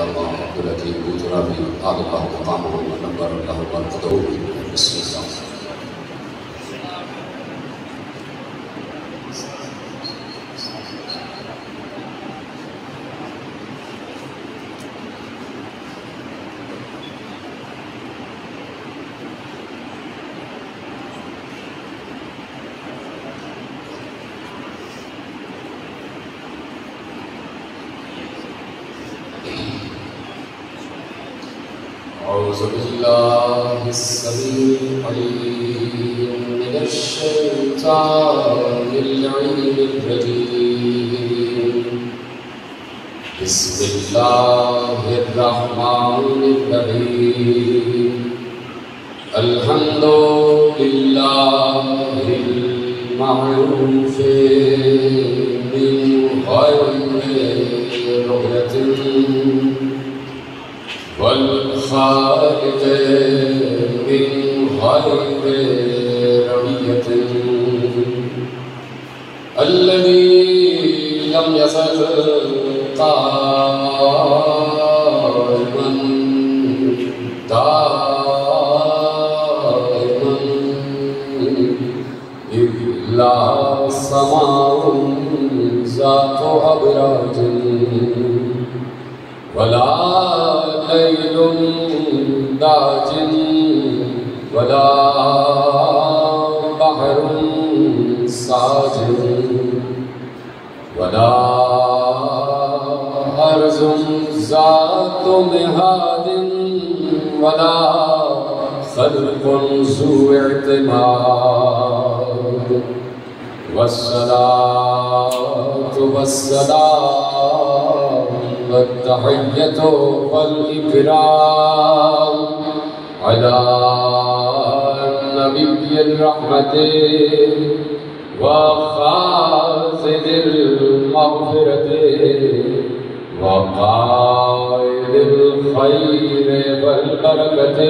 إلا الله الذي أجرى به قال الله مقامه ونبر له برقده. بسم الله. أعوذ بالله السميع العليم من الشيطان اللعين الرجيم. بسم الله الرحمن الرحيم. الحمد لله المعروف من غير رؤية والخالق من غير رؤية الذي لم يزل قائما دائما إلا سماء ذات أبراج ولا ليل داج ولا بحر ساجر ولا أرض ذات مهاد ولا خلق ذو اعتماد والصلاة والسلام والتحية والإكرام على نبي الرحمة وخازن المغفرة وقائد الخير والبركة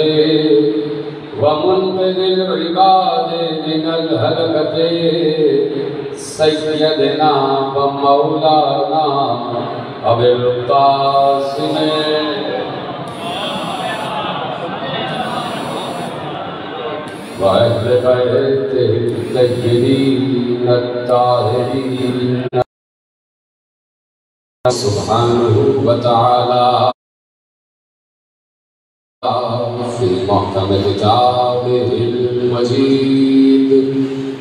ومنقذ العباد من الهلكة سيدنا ومولانا أبي القاسم وأهل بيته الطيبين الطاهرين سبحانه وتعالى في محكم كتابه المجيد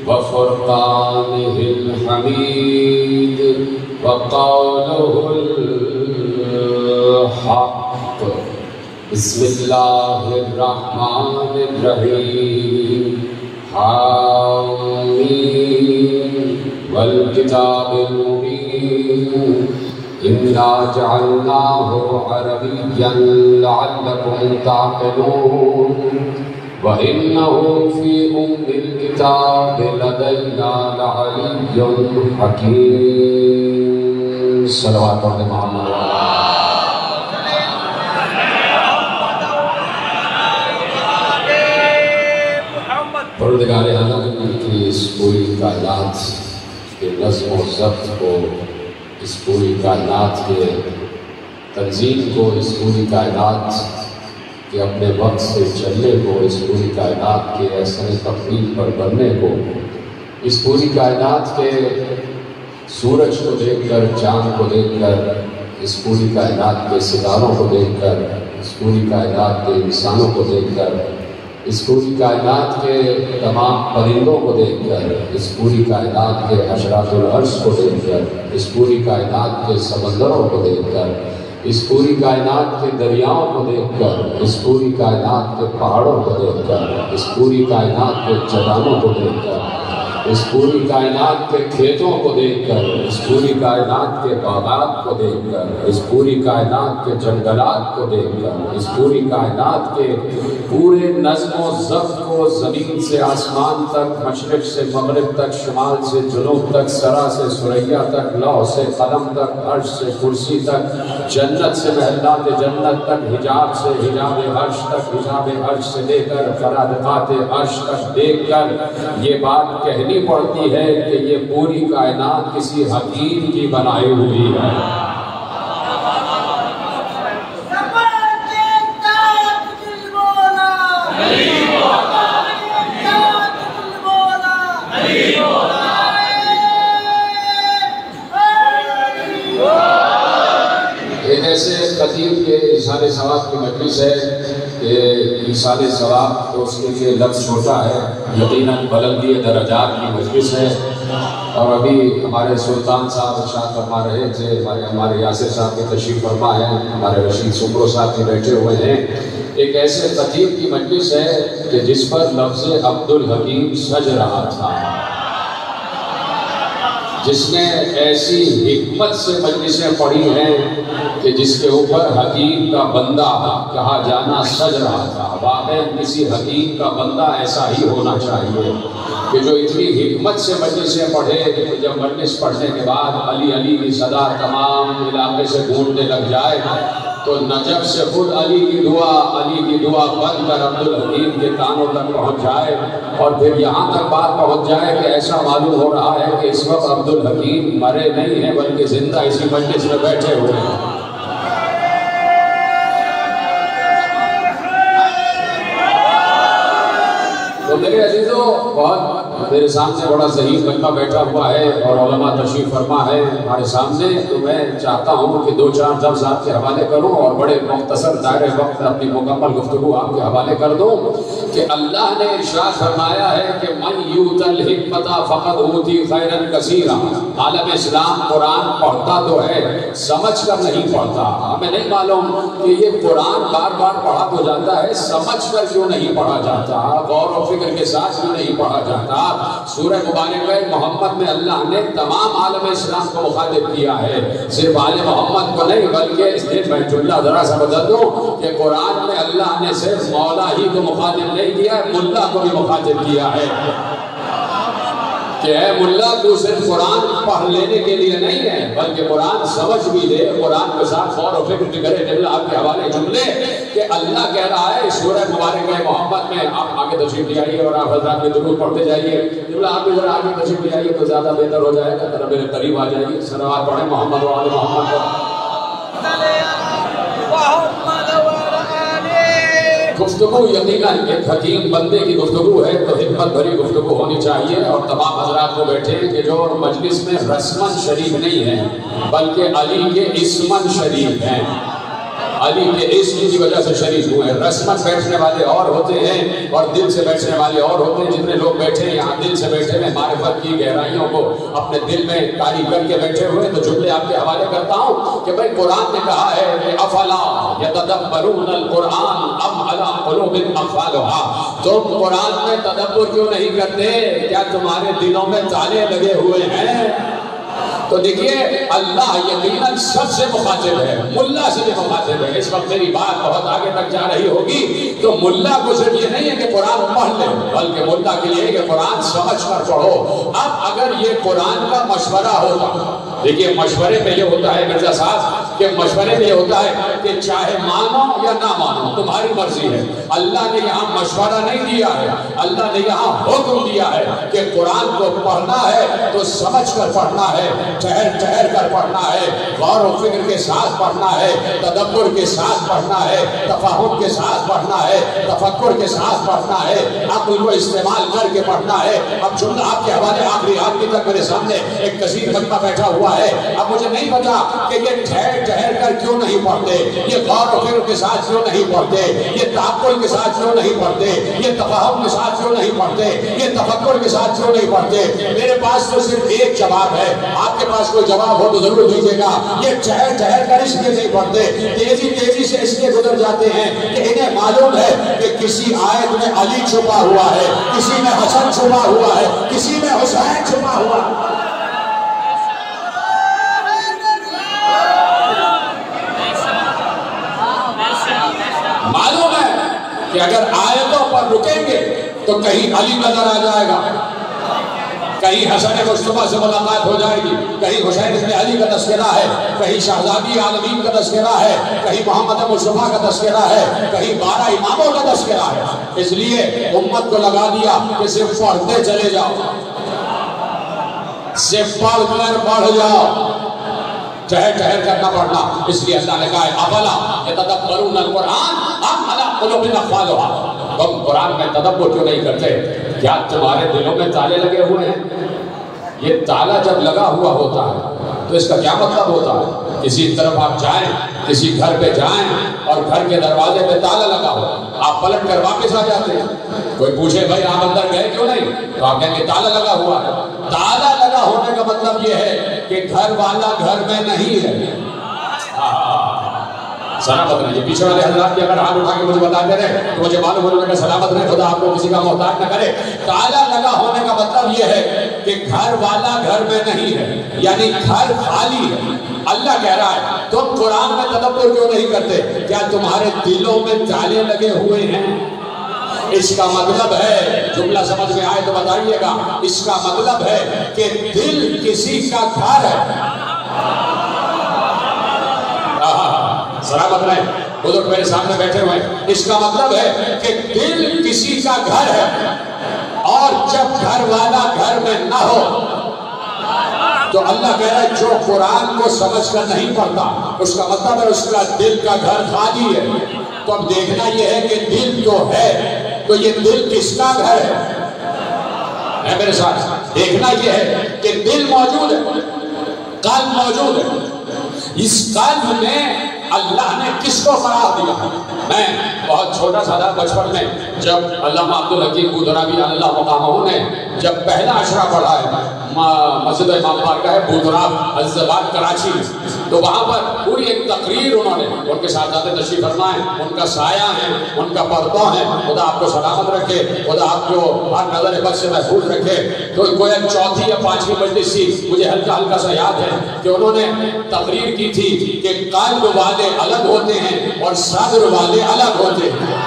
وفرقانه الحميد وقوله الحق. بسم الله الرحمن الرحيم. حامين والكتاب المبين إنا جعلناه عربيا لعلكم تعقلون وإنه في أم الكتاب لدينا لعلي حكيم. صلوات محمد. پروردگار عالم کی اس پوری کائنات کے نظم و ضبط کو، اس پوری کائنات کے تنظیم کو، اس پوری کائنات کے اپنے وقت سے چلنے کو، اس پوری کائنات کے احسن تقویم پر بننے کو، اس پوری کائنات کے سورج کو دیکھ کر، چاند کو دیکھ کر، اس پوری کائنات کے ستاروں کو دیکھ کر، اس پوری کائنات کے انسانوں کو دیکھ کر، اس پوری کائنات کے تمام پرندوں کو دیکھ کر، اس پوری کائنات کے حشرات العرش کو دیکھ کر، اس پوری کائنات کے سمندروں کو دیکھ کر، اس پوری کائنات کے دریاؤں کو دیکھ کر، اس پوری کائنات کے پہاڑوں کو دیکھ کر، اس پوری کائنات کے چٹانوں کو دیکھ کر، اس پوری کائنات کے کھیتوں کو دیکھ کر، اس پوری کائنات کے باغات کو دیکھ کر، اس پوری کائنات کے جنگلات کو دیکھ کر، اس پوری کائنات کے پورے نظم و ضبط کو زمین سے آسمان تک، مشرق سے مغرب تک، شمال سے جنوب تک، سرا سے ثریا تک، لوح سے قلم تک، عرش سے کرسی تک، جنت سے محلات جنت تک، حجاب سے حجاب عرش تک، حجاب عرش سے لے کر فرادقات عرش تک دیکھ کر یہ بات کہنی پڑتی ہے کہ یہ پوری کائنات کسی حکیم کی بنائی ہوئی ہے۔ ثواب کی مجلس ہے کہ ایصال ثواب تو اس کے لیے لفظ چھوٹا ہے، یقیناً بلندی درجات کی مجلس ہے۔ اور ابھی ہمارے سلطان صاحب ارشاد فرما رہے تھے، ہمارے یاسر صاحب کے تشریف فرما ہیں، ہمارے رشید سمرو صاحب بھی بیٹھے ہوئے ہیں۔ ایک ایسے خطیب کی مجلس ہے کہ جس پر لفظ عبد الحکیم سج رہا تھا، جس نے ایسی حکمت سے مجلسیں پڑھی ہیں کہ جس کے اوپر حکیم کا بندہ کہا جانا سج رہا تھا۔ واقعی کسی حکیم کا بندہ ایسا ہی ہونا چاہیے کہ جو اتنی حکمت سے مجلسیں پڑھے کہ جب مجلس پڑھنے کے بعد علی علی کی صدا تمام علاقے سے گونجنے لگ جائے تو نجف سے خود علی کی دعا بن کر عبد الحکیم کے کانوں تک پہنچ جائے، اور پھر یہاں تک بات پہنچ جائے کہ ایسا معلوم ہو رہا ہے کہ اس وقت عبد الحکیم مرے نہیں ہیں بلکہ زندہ اسی مجلس میں بیٹھے ہوئے ہیں۔ تو میرے عزیزوں، بہت میرے سامنے بڑا ذہین مجمع بیٹھا ہوا ہے اور علماء تشریف فرما ہے ہمارے سامنے، تو میں چاہتا ہوں کہ 2-4 لفظ آپ کے حوالے کروں اور بڑے مختصر دائرے وقت اپنی مکمل گفتگو آپ کے حوالے کر دوں کہ اللہ نے ارشاد فرمایا ہے کہ من یؤت الحکمت فقد اوتی خیرا کثیرا۔ عالم اسلام قرآن پڑھتا تو ہے، سمجھ کر نہیں پڑھتا۔ ہمیں نہیں معلوم کہ یہ قرآن بار بار پڑھا تو جاتا ہے، سمجھ کر کیوں نہیں پڑھا جاتا، غور و فکر کے ساتھ کیوں نہیں پڑھا جاتا۔ سورہ مبارکہ محمد میں اللہ نے تمام عالم اسلام کو مخاطب کیا ہے، صرف آل محمد کو نہیں بلکہ اس نے میں جملہ ذرا سا بدل دوں کہ قرآن میں اللہ نے صرف مولا ہی کو مخاطب نہیں کیا ہے، ملا کو بھی مخاطب کیا ہے کہ اے ملا تو صرف قرآن پڑھ لینے کے لیے نہیں ہے بلکہ قرآن سمجھ بھی لے، قرآن کے ساتھ غور و فکر بھی کرے۔ جملہ آپ کے حوالے جملے کہ اللہ کہہ رہا ہے سورہ مبارکہ محمد میں، آپ آگے تشریف لے آئیے اور آپ حضرات میں درود پڑھتے جائیے۔ جملہ آپ بھی ذرا آگے تشریف لے آئیے تو زیادہ بہتر ہو جائے گا، ذرا میرے قریب آ جائیے، صلوات پڑھیں محمد و آل محمد۔ گفتگو یقیناً ایک حکیم بندے کی گفتگو ہے تو حکمت بھری گفتگو ہونی چاہیے، اور تمام حضرات کو بیٹھے کہ جو مجلس میں رسمن شریف نہیں ہیں بلکہ علی کے اسمن شریف ہیں، علی کے اسم کی وجہ سے شریف ہوئے ہیں۔ رسمن بیٹھنے والے اور ہوتے ہیں اور دل سے بیٹھنے والے اور ہوتے ہیں۔ جتنے لوگ بیٹھے ہیں یہاں دل سے بیٹھے ہیں، معرفت کی گہرائیوں کو اپنے دل میں کاری کر کے بیٹھے ہوئے، تو جملے آپ کے حوالے کرتا ہوں کہ بھئی قرآن نے کہا ہے کہ افلا یتدبرون القرآن ام علی قلوب اقفالها، تم قرآن میں تدبر کیوں نہیں کرتے؟ کیا تمہارے دلوں میں تالے لگے ہوئے ہیں؟ تو دیکھیے اللہ یقیناً سب سے مخاطب ہے، ملا سے بھی مخاطب ہے۔ اس وقت میری بات بہت آگے تک جا رہی ہوگی تو ملا کو صرف یہ نہیں ہے کہ قرآن پڑھ لے بلکہ ملا کے لیے کہ قرآن سمجھ کر پڑھو۔ اب اگر یہ قرآن کا مشورہ ہوتا، دیکھیے مشورے میں یہ ہوتا ہے مرزا صاحب کہ مشورے میں یہ ہوتا ہے کہ چاہے مانو یا نہ مانو تمہاری مرضی ہے۔ اللہ نے یہاں مشورہ نہیں دیا ہے، اللہ نے یہاں حکم دیا ہے کہ قرآن کو پڑھنا ہے تو سمجھ کر پڑھنا ہے، ٹھہر کر پڑھنا ہے، غور و فکر کے ساتھ پڑھنا ہے، تدبر کے ساتھ پڑھنا ہے، تفہم کے ساتھ پڑھنا ہے، تفکر کے ساتھ پڑھنا ہے، عقل کو استعمال کر کے پڑھنا ہے۔ اب جملہ آپ کے حوالے آخری تک میرے سامنے ایک کثیر مجمع بیٹھا ہوا ہے۔ اب مجھے نہیں پتا کہ یہ ٹھہر کر کیوں نہیں پڑھتے، یہ غور و فکر کے ساتھ کیوں نہیں پڑھتے، یہ تعقل کے ساتھ کیوں نہیں پڑھتے، یہ تفہم کے ساتھ کیوں نہیں پڑھتے، یہ تفکر کے ساتھ کیوں نہیں پڑھتے۔ میرے پاس تو صرف ایک جواب ہے، آپ کے پاس کوئی جواب ہو تو ضرور دیجیے گا۔ یہ ٹھہر کر اس لیے نہیں پڑھتے، تیزی سے اس لیے گزر جاتے ہیں کہ انہیں معلوم ہے کہ کسی آیت میں علی چھپا ہوا ہے، کسی میں حسن چھپا ہوا ہے، کسی میں حسین چھپا ہوا ہے۔ معلوم ہے کہ اگر آیتوں پر رکیں گے تو کہیں علی نظر آ جائے گا، کہیں حسن مصطفیٰ سے ملاقات ہو جائے گی، کہیں حسین ابن علی کا تذکرہ ہے، کہیں شہزادی عالمین کا تذکرہ ہے، کہیں محمد مصطفیٰ کا تذکرہ ہے، کہیں 12 اماموں کا تذکرہ ہے۔ اس لیے امت کو لگا دیا کہ صرف پڑھتے چلے جاؤ، صرف پڑھ جاؤ، ٹھہر کر نہ پڑھنا۔ اس لیے اللہ نے کہا ہے افلا یتدبرون القرآن ام علی قلوب اقفالها، تم قرآن میں تدبر کیوں نہیں کرتے؟ کیا تمہارے دلوں میں تالے لگے ہوئے ہیں؟ یہ تالا جب لگا ہوا ہوتا ہے تو اس کا کیا مطلب ہوتا ہے؟ کسی طرف آپ جائیں، کسی گھر پہ جائیں اور گھر کے دروازے پہ تالا لگا ہو، آپ پلٹ کر واپس آ جاتے ہیں، کوئی پوچھے بھائی آپ اندر گئے کیوں نہیں، تو آپ کہیں گے تالا لگا ہوا ہے۔ تالا لگا ہونے کا مطلب یہ ہے کہ گھر والا گھر میں نہیں ہے۔ سلامت رہے۔ پیچھے والے حضرات کی اگر ہاتھ اٹھا کے مجھے بتاتے رہے تو مجھے معلوم ہونے کا سلامت رہے، خدا آپ کو کسی کا محتاج نہ کرے۔ تالا لگا ہونے کا مطلب یہ ہے کہ گھر والا گھر میں نہیں ہے، یعنی گھر خالی ہے۔ اللہ کہہ رہا ہے تم قرآن میں تدبر کیوں نہیں کرتے؟ کیا تمہارے دلوں میں تالے لگے ہوئے ہیں؟ اس کا مطلب ہے، جملہ سمجھ میں آئے تو بتائیے گا، اس کا مطلب ہے کہ دل کسی کا گھر ہے۔ سلامت رہے، بزرگ میرے سامنے بیٹھے ہوئے، اس کا مطلب ہے کہ دل کسی کا گھر ہے، اور جب گھر والا گھر میں نہ ہو تو اللہ کہہ رہا ہے جو قرآن کو سمجھ کر نہیں پڑھتا اس کا مطلب ہے اس کا دل کا گھر خالی ہے۔ تو اب دیکھنا یہ ہے کہ دل تو ہے، تو یہ دل کس کا گھر ہے میرے ساتھ؟ دیکھنا یہ ہے کہ دل موجود ہے، قلب موجود ہے، اس قلب میں اللہ نے کس کو قرار دیا؟ میں بہت چھوٹا سا تھا بچپن میں، جب علامہ عبدالحکیم بودرابی اللہ مقامہ نے جب پہلا عشرہ پڑھا ہے مسجد امام بارگاہ بودراب عزیزآباد کراچی میں، تو وہاں پر پوری ایک تقریر انہوں نے، ان کے ساتھ تشریف فرما ہے، ان کا سایہ ہے، ان کا پردہ ہے، خدا آپ کو سلامت رکھے، خدا آپ کو ہر نظر بد سے محفوظ رکھے۔ تو گویا چوتھی یا پانچویں مجلس تھی، مجھے ہلکا ہلکا سا یاد ہے کہ انہوں نے تقریر کی تھی کہ قلب والے الگ ہوتے ہیں اور صدر والے الگ ہوتے ہیں،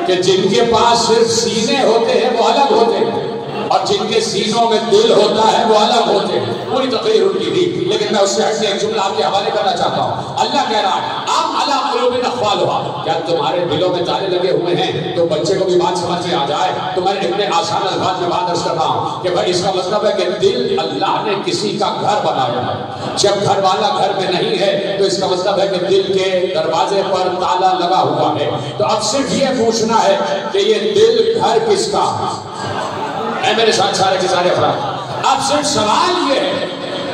کہ جن کے پاس صرف سینے ہوتے ہیں وہ الگ ہوتے ہیں اور جن کے سینوں میں دل ہوتا ہے وہ الگ ہوتے ہیں۔ پوری تقریر ان کی تھی، لیکن میں اس سے ہٹ کے ایک جملہ آپ کے حوالے کرنا چاہتا ہوں۔ اللہ کہہ رہا ہے ام علی قلوب اقفالها، کیا تمہارے دلوں میں تالے لگے ہوئے ہیں؟ تو بچے کو بھی بات سمجھ میں آ جائے تو میں اتنے آسان الفاظ میں بات عرض کر رہا ہوں کہ بھائی اس کا مطلب ہے کہ دل اللہ نے کسی کا گھر بنایا ہے۔ جب گھر والا گھر میں نہیں ہے تو اس کا مطلب ہے کہ دل کے دروازے پر تالا لگا ہوا ہے۔ تو اب صرف یہ پوچھنا ہے کہ یہ دل گھر کس کا ہے میرے ساتھ سارے کے سارے افراد؟ اب صرف سوال یہ ہے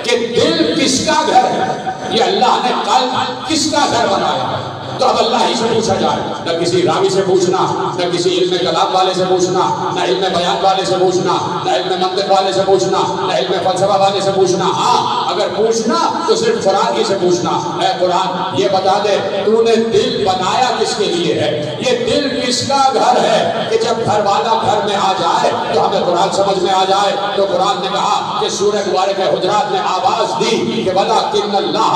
کہ دل کس کا گھر ہے؟ یہ اللہ نے قلب کس کا گھر بنایا ہے؟ تو اب اللہ ہی سے پوچھا جائے، نہ کسی راوی سے پوچھنا، نہ کسی علم کلام والے سے پوچھنا، نہ علم بیان والے سے پوچھنا، نہ علم منطق والے سے پوچھنا، نہ علم فلسفہ والے سے پوچھنا۔ ہاں اگر پوچھنا تو صرف قرآن ہی سے پوچھنا۔ اے قرآن یہ بتا دے تو نے دل بنایا کس کے لیے ہے؟ یہ دل کس کا گھر ہے کہ جب گھر والا گھر میں آ جائے تو ہمیں قرآن سمجھ میں آ جائے؟ تو قرآن نے کہا کہ سورہ مبارکہ حجرات نے آواز دی کہ وَلَٰكِنَّ اللَّهَ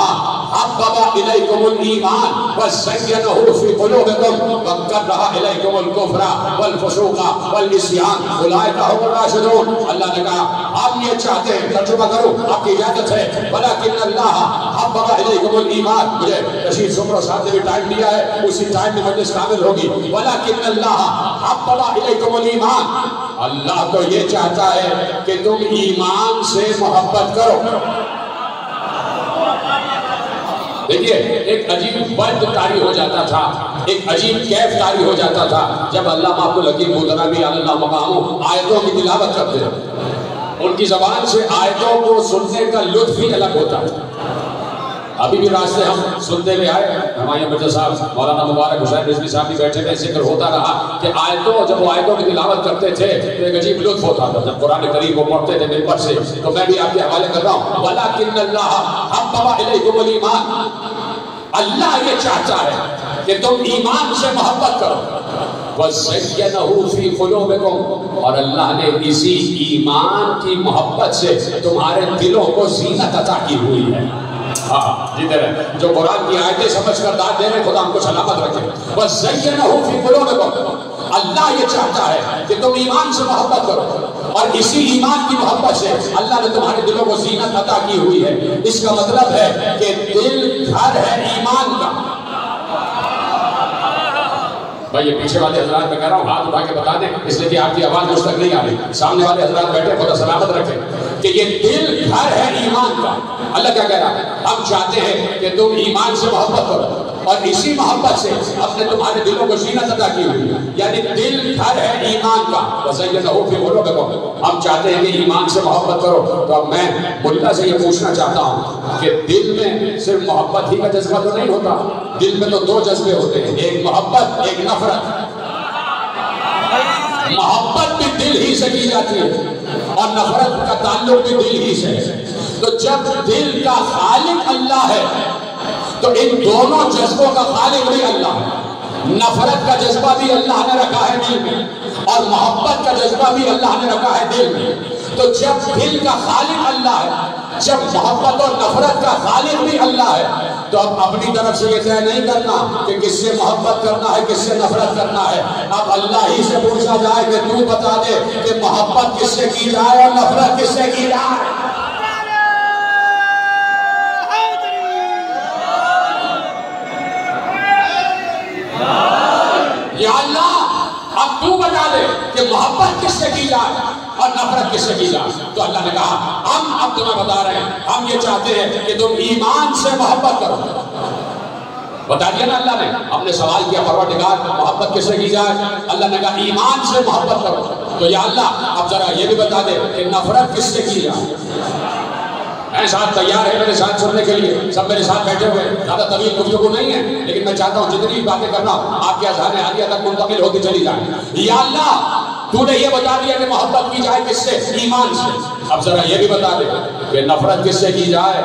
حَبَّبَ إِلَيْكُمُ الْإِيمَانَ وَزَيَّنَهُ فِي قُلُوبِكُمْ وَكَرَّهَ إِلَيْكُمُ الْكُفْرَ وَالْفُسُوقَ وَالْعِصْيَانَ أُولَٰئِكَ هُمُ الرَّاشِدُونَ۔ اللہ نے کہا آپ یہ چاہتے ہیں، ترجمہ کرو آپ کی اجازت ہے، وَلَٰكِنَّ اللَّهَ حَبَّبَ إِلَيْكُمُ الْإِيمَانَ۔ مجھے رشید سمرو صاحب نے بھی ٹائم دیا ہے، اسی ٹائم میں مجلس کامل ہوگی۔ وَلَٰكِنَّ اللَّهَ حَبَّبَ إِلَيْكُمُ الْإِيمَانَ، اللہ تو یہ چاہتا ہے کہ تم ایمان سے محبت کرو۔ دیکھیے ایک عجیب وقت طاری ہو جاتا تھا، ایک عجیب کیف طاری ہو جاتا تھا جب علامہ عبدالحکیم بودرابی اللہ مقامہ آیتوں کی تلاوت کرتے ہیں۔ ان کی زبان سے آیتوں کو سننے کا لطف ہی الگ ہوتا ہے۔ ابھی بھی راستے ہم سنتے ہوئے آئے، ہمارے مرزا صاحب مولانا مبارک حسین رضوی صاحب بھی بیٹھے تھے، ذکر ہوتا رہا کہ جب وہ آیتوں کی تلاوت کرتے تھے تو ایک عجیب لطف ہوتا تھا۔ جب قرآن کریم کو پڑھتے تھے ممبر سے تو میں بھی آپ کے حوالے کر رہا ہوں، وَلَٰكِنَّ اللَّهَ حَبَّبَ إِلَيْكُمُ الْإِيمَانَ، اللہ یہ چاہتا ہے کہ تم ایمان سے محبت کرو، وَزَيَّنَهُ فِي قُلُوبِكُمْ، اور اللہ نے اسی ایمان کی محبت سے تمہارے دلوں کو زینت عطا کی ہوئی ہے۔ جیتے رہے جو قرآن کی آیتیں سمجھ کر داد دے رہے، خدا ہم کو سلامت رکھے۔ وَزَيَّنَهُ فِي قُلُوبِكُمْ، اللہ یہ چاہتا ہے کہ تم ایمان سے محبت کرو اور اسی ایمان کی محبت سے اللہ نے تمہارے دلوں کو زینت عطا کی ہوئی ہے۔ اس کا مطلب ہے کہ دل گھر ہے ایمان کا۔ بھائی یہ پیچھے والے حضرات میں کہہ رہا ہوں ہاتھ اٹھا کے بتا دیں، اس لیے کہ آپ کی آواز مجھ تک نہیں آ رہی، سامنے والے حضرات بیٹھے خدا سلامت رکھے۔ کہ یہ دل گھر ہے ایمان کا. اللہ کیا کہہ رہا ہے؟ ہم چاہتے ہیں کہ تم ایمان سے محبت کرو اور اسی محبت سے اپنے تمہارے دلوں کو زینت عطا کی ہوئی. یعنی دل گھر ہے ایمان کا. وَزَيَّنَهُ فِي قُلُوبِكُمْ. ہم چاہتے ہیں کہ ایمان سے محبت کرو. تو اب میں ملا سے یہ پوچھنا چاہتا ہوں کہ دل میں صرف محبت ہی کا جذبہ تو نہیں ہوتا. دل میں تو دو جذبے ہوتے ہیں, ایک محبت ایک نفرت. محبت بھی دل ہی سے کی جاتی ہے اور نفرت کا تعلق بھی دل ہی سے. تو جب دل کا خالق اللہ ہے تو ان دونوں جذبوں کا خالق بھی اللہ ہے. نفرت کا جذبہ بھی اللہ نے رکھا ہے دل میں اور محبت کا جذبہ بھی اللہ نے رکھا ہے دل میں. تو جب دل کا خالق اللہ ہے, جب محبت اور نفرت کا خالق بھی اللہ ہے, تو اب اپنی طرف سے یہ طے نہیں کرنا کہ کس سے محبت کرنا ہے کس سے نفرت کرنا ہے. اب اللہ ہی سے پوچھا جائے کہ تو بتا دے کہ محبت کس سے کی جائے اور نفرت کس سے کی جائے. یا اللہ اب تو بتا دے کہ محبت کس سے کی جائے اور نفرت کس سے کی جائے. تو اللہ نے کہا ہم اب تمہیں بتا رہے ہیں, ہم یہ چاہتے ہیں کہ تم ایمان سے محبت کرو. بتا دیا نا اللہ نے. ہم نے سوال کیا پروردگار محبت کس سے کی جائے, اللہ نے کہا ایمان سے محبت کرو. تو یا اللہ اب ذرا یہ بھی بتا دے کہ نفرت کس سے کی جائے. میں ساتھ تیار ہے میرے ساتھ سننے کے لیے, سب میرے ساتھ بیٹھے ہوئے. زیادہ طویل گفتگو نہیں ہے لیکن میں چاہتا ہوں جتنی باتیں کرنا آپ کے اذہان عالیہ تک منتقل ہوتی چلی جائیں. یا اللہ تو نے یہ بتا دیا کہ محبت کی جائے کس سے, ایمان سے. اب ذرا یہ بھی بتا دے کہ نفرت کس سے کی جائے,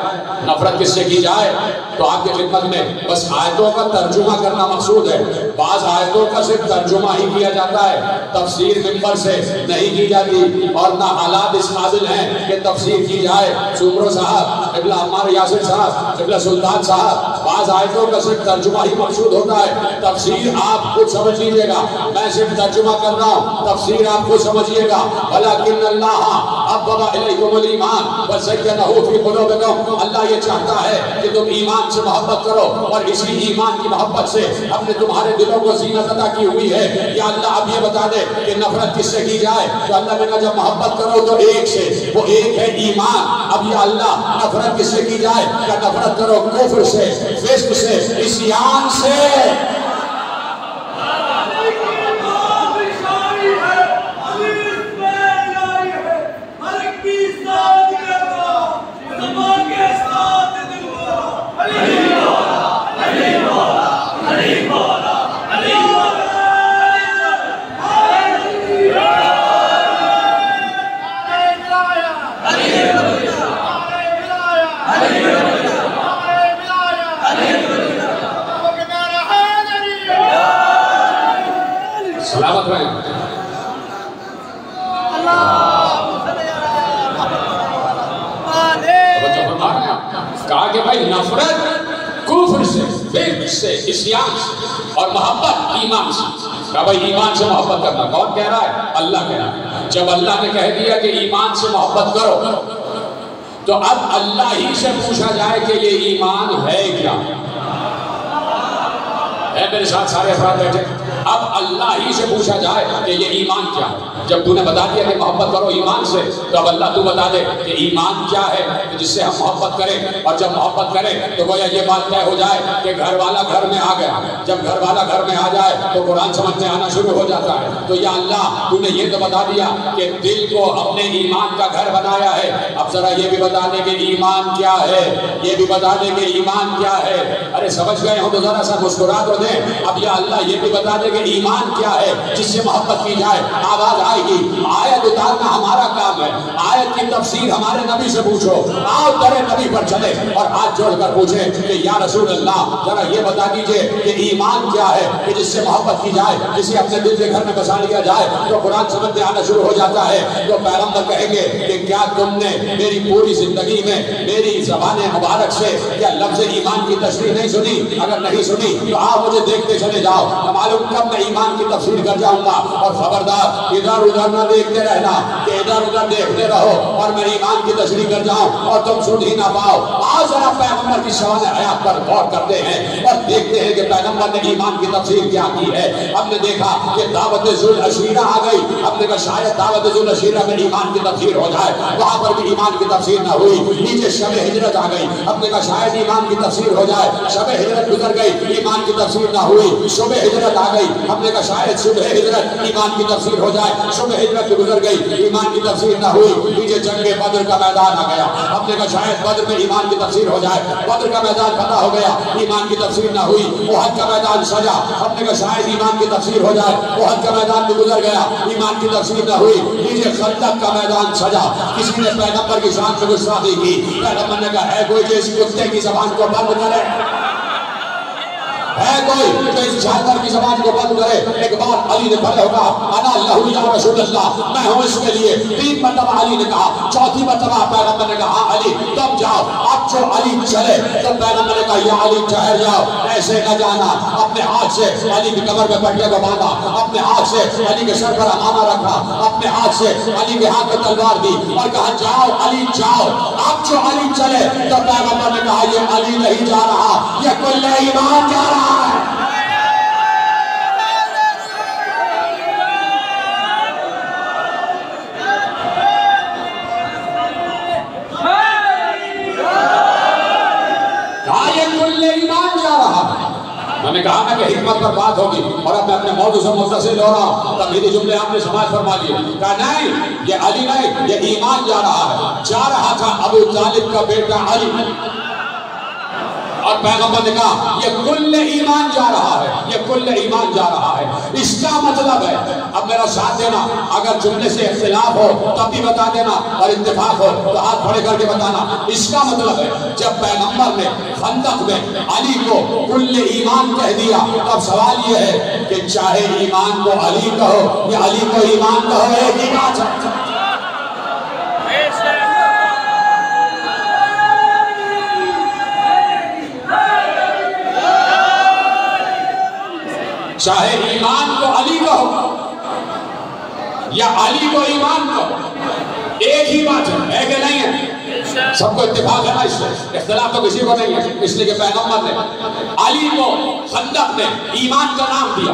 نفرت کس سے کی جائے. تو آپ کے خدمت میں بس آیتوں کا ترجمہ کرنا مقصود ہے. بعض آیتوں کا صرف ترجمہ ہی کیا جاتا ہے, تفسیر ممبر سے نہیں کی جاتی اور نہ حالات اس قابل ہیں کہ تفسیر کی جائے. سمرو صاحب, قبلہ عمار یاسر صاحب, قبلہ سلطان صاحب, بعض آیتوں کا صرف ترجمہ ہی مقصود ہوتا ہے. تفسیر آپ خود سمجھ لیجئے گا, میں صرف ترجمہ کر رہا ہوں, تفسیر آپ خود سمجھیے گا. وَلَكِنَّ اللَّهَ حَبَّبَ إِلَيْكُمُ الْإِيمَانَ وَزَيَّنَهُ فِي قُلُوبِكُمْ. اللہ یہ چاہتا ہے کہ تم ایمان سے محبت کرو اور اسی ایمان کی محبت سے ہم نے تمہارے دلوں کو زینت عطا کی ہوئی ہے. یا اللہ اب یہ بتا دے کہ نفرت کس سے کی جائے. تو اللہ نے کہا جب محبت کرو تو ایک سے, وہ ایک ہے ایمان. اب یا اللہ نفرت کس سے کی جائے, کہ نفرت کرو کفر سے, فسق سے, عصیان سے. سلامت رہیں. کہا کہ بھائی نفرت کفر سے, فسق سے, عصیان سے اور محبت ایمان سے. کہا بھائی ایمان سے محبت کرنا. کون کہہ رہا ہے؟ اللہ کہہ رہا ہے. جب اللہ نے کہہ دیا کہ ایمان سے محبت کرو تو اب اللہ ہی سے پوچھا جائے کہ یہ ایمان ہے کیا. ہے میرے ساتھ سارے افراد بیٹھے. اب اللہ ہی سے پوچھا جائے کہ یہ ایمان کیا ہے. جب تو نے بتا دیا کہ محبت کرو ایمان سے, تو اب اللہ تو بتا دے کہ ایمان کیا ہے جس سے ہم محبت کریں. اور جب محبت کریں تو گویا یہ بات طے ہو جائے کہ گھر والا گھر میں آ گیا. جب گھر والا گھر میں آ جائے تو قرآن سمجھ میں آنا شروع ہو جاتا ہے. تو یا اللہ تو نے یہ تو بتا دیا کہ دل کو اپنے ایمان کا گھر بنایا ہے. اب ذرا یہ بھی بتا دے کہ ایمان کیا ہے, یہ بھی بتا دے کہ ایمان کیا ہے. ارے سمجھ گئے ہوں تو ذرا سا مسکرا تو دیں. اب یا اللہ یہ بھی بتا دے کہ ایمان کیا ہے جس سے محبت کی جائے. آواز آئے گی, آیت اتارنا ہمارا کام ہے, آیت کی تفسیر ہمارے نبی سے پوچھو. آؤ تیرے نبی پر چلے اور ہاتھ جوڑ کر پوچھیں کہ یا رسول اللہ ذرا یہ بتا دیجئے کہ ایمان کیا ہے کہ جس سے محبت کی جائے, جسے اپنے دل کے گھر میں بسا لیا جائے. تو قرآن سمجھ میں آنا شروع ہو جاتا ہے. تو پیغمبر کہیں گے کہ کیا تم نے میری پوری زندگی میں میری زبان مبارک سے کیا لفظ ایمان کی تشریح نہیں سنی؟ اگر نہیں سنی تو آپ مجھے دیکھتے چلے جاؤ, معلوم کب میں ایمان کی تفسیر کر جاؤں گا. اور خبردار ادھر ادھر نہ دیکھتے رہنا کہ ادھر ادھر دیکھتے رہو اور اور میں ایمان کی تشریح کر جاؤں اور تم سن ہی نہ پاؤ۔ آج ذرا پیغمبر کی شان حیات پر غور کرتے ہیں اور دیکھتے ہیں کہ پیغمبر نے ایمان کی تفسیر کیا کی ہے۔ ہم نے دیکھا کہ دعوت ذوالعشیرہ آ گئی، ہم نے کہا شاید دعوت ذوالعشیرہ میں ایمان کی تفسیر ہو جائے، وہاں پر بھی ایمان کی تفسیر نہ ہوئی۔ نیچے شب ہجرت آ گئی، ہم نے کہا شاید ایمان کی تفسیر ہو جائے، شب ہجرت گزر گئی، ایمان کی تفسیر نہ ہوئی۔ صبح ہجرت آ گئی، ہم نے کہا شاید صبح ہجرت ایمان کی تفسیر ہو جائے، صبح ہجرت گزر گئی، ایمان کی تفسیر نہ ہوئی۔ نیچے جنگ بدر کا میدان آ گیا، ہم نے کہا شاید بدر میں ایمان کی تفسیر ہو جائے، بدر کا میدان فتح ہو گیا، ایمان کی تفسیر نہ ہوئی۔ احد کا میدان سجا، ہم نے کہا شاید ایمان کی تفسیر ہو جائے، احد کا میدان بھی گزر گیا، ایمان کی تفسیر نہ ہوئی۔ نیچے خندق کا میدان سجا، کسی نے پیغمبر کی شان سے گستاخی کی، پیغمبر نے کہا ہے کوئی جو اس کتے کی زبان کو بند کرے، ہے کوئی جو اس جانور کی زبان کو بند کرے۔ ایک بار علی نے پڑھا ہوگا انا اللہ یا رسول اللہ، میں ہوں اس کے لیے۔ 3 مرتبہ علی نے کہا، چوتھی مرتبہ پیغمبر نے کہا ہاں علی تم جاؤ۔ اب جو علی چلے تو پیغمبر نے کہا یا علی ٹھہر جاؤ، ایسے نہ جانا۔ اپنے ہاتھ سے علی کی کمر میں پٹیا کو باندھا، اپنے ہاتھ سے علی کے سر پر امامہ رکھا، اپنے ہاتھ سے علی کے ہاتھ میں تلوار دی اور کہا جاؤ علی جاؤ۔ اب جو علی چلے تو پیغمبر نے کہا یہ علی نہیں جا رہا، یہ کل ایمان جا رہا ہے۔ میں نے کہا نا کہ حکمت پر بات ہوگی اور اب میں اپنے موضوع سے متصل ہو رہا ہوں، تمہیدی جملے آپ نے سماعت فرما لیے۔ کہا نہیں یہ علی نہیں، یہ ایمان جا رہا ہے۔ جا رہا تھا ابو طالب کا بیٹا علی، اور پیغمبر نے کہا یہ کل ایمان جا رہا ہے، یہ کل ایمان جا رہا ہے۔ اس کا مطلب ہے، اب میرا ساتھ دینا، اگر جملے سے اختلاف ہو تب بھی بتا دینا اور اتفاق ہو تو ہاتھ کھڑے کر کے بتانا۔ اس کا مطلب ہے جب پیغمبر نے خندق میں علی کو کل ایمان کہہ دیا، اب سوال یہ ہے کہ چاہے ایمان کو علی کہو یا علی کو ایمان کہو، ایک ہی بات ہے۔ چاہے ایمان کو علی کہو یا علی کو ایمان کہو، ایک ہی بات ہے کہ نہیں ہے؟ سب کو اتفاق ہے نا، اس سے اختلاف تو کسی کو نہیں ہے، اس لیے کہ پیغمبر نے علی کو خندق میں ایمان کا نام دیا۔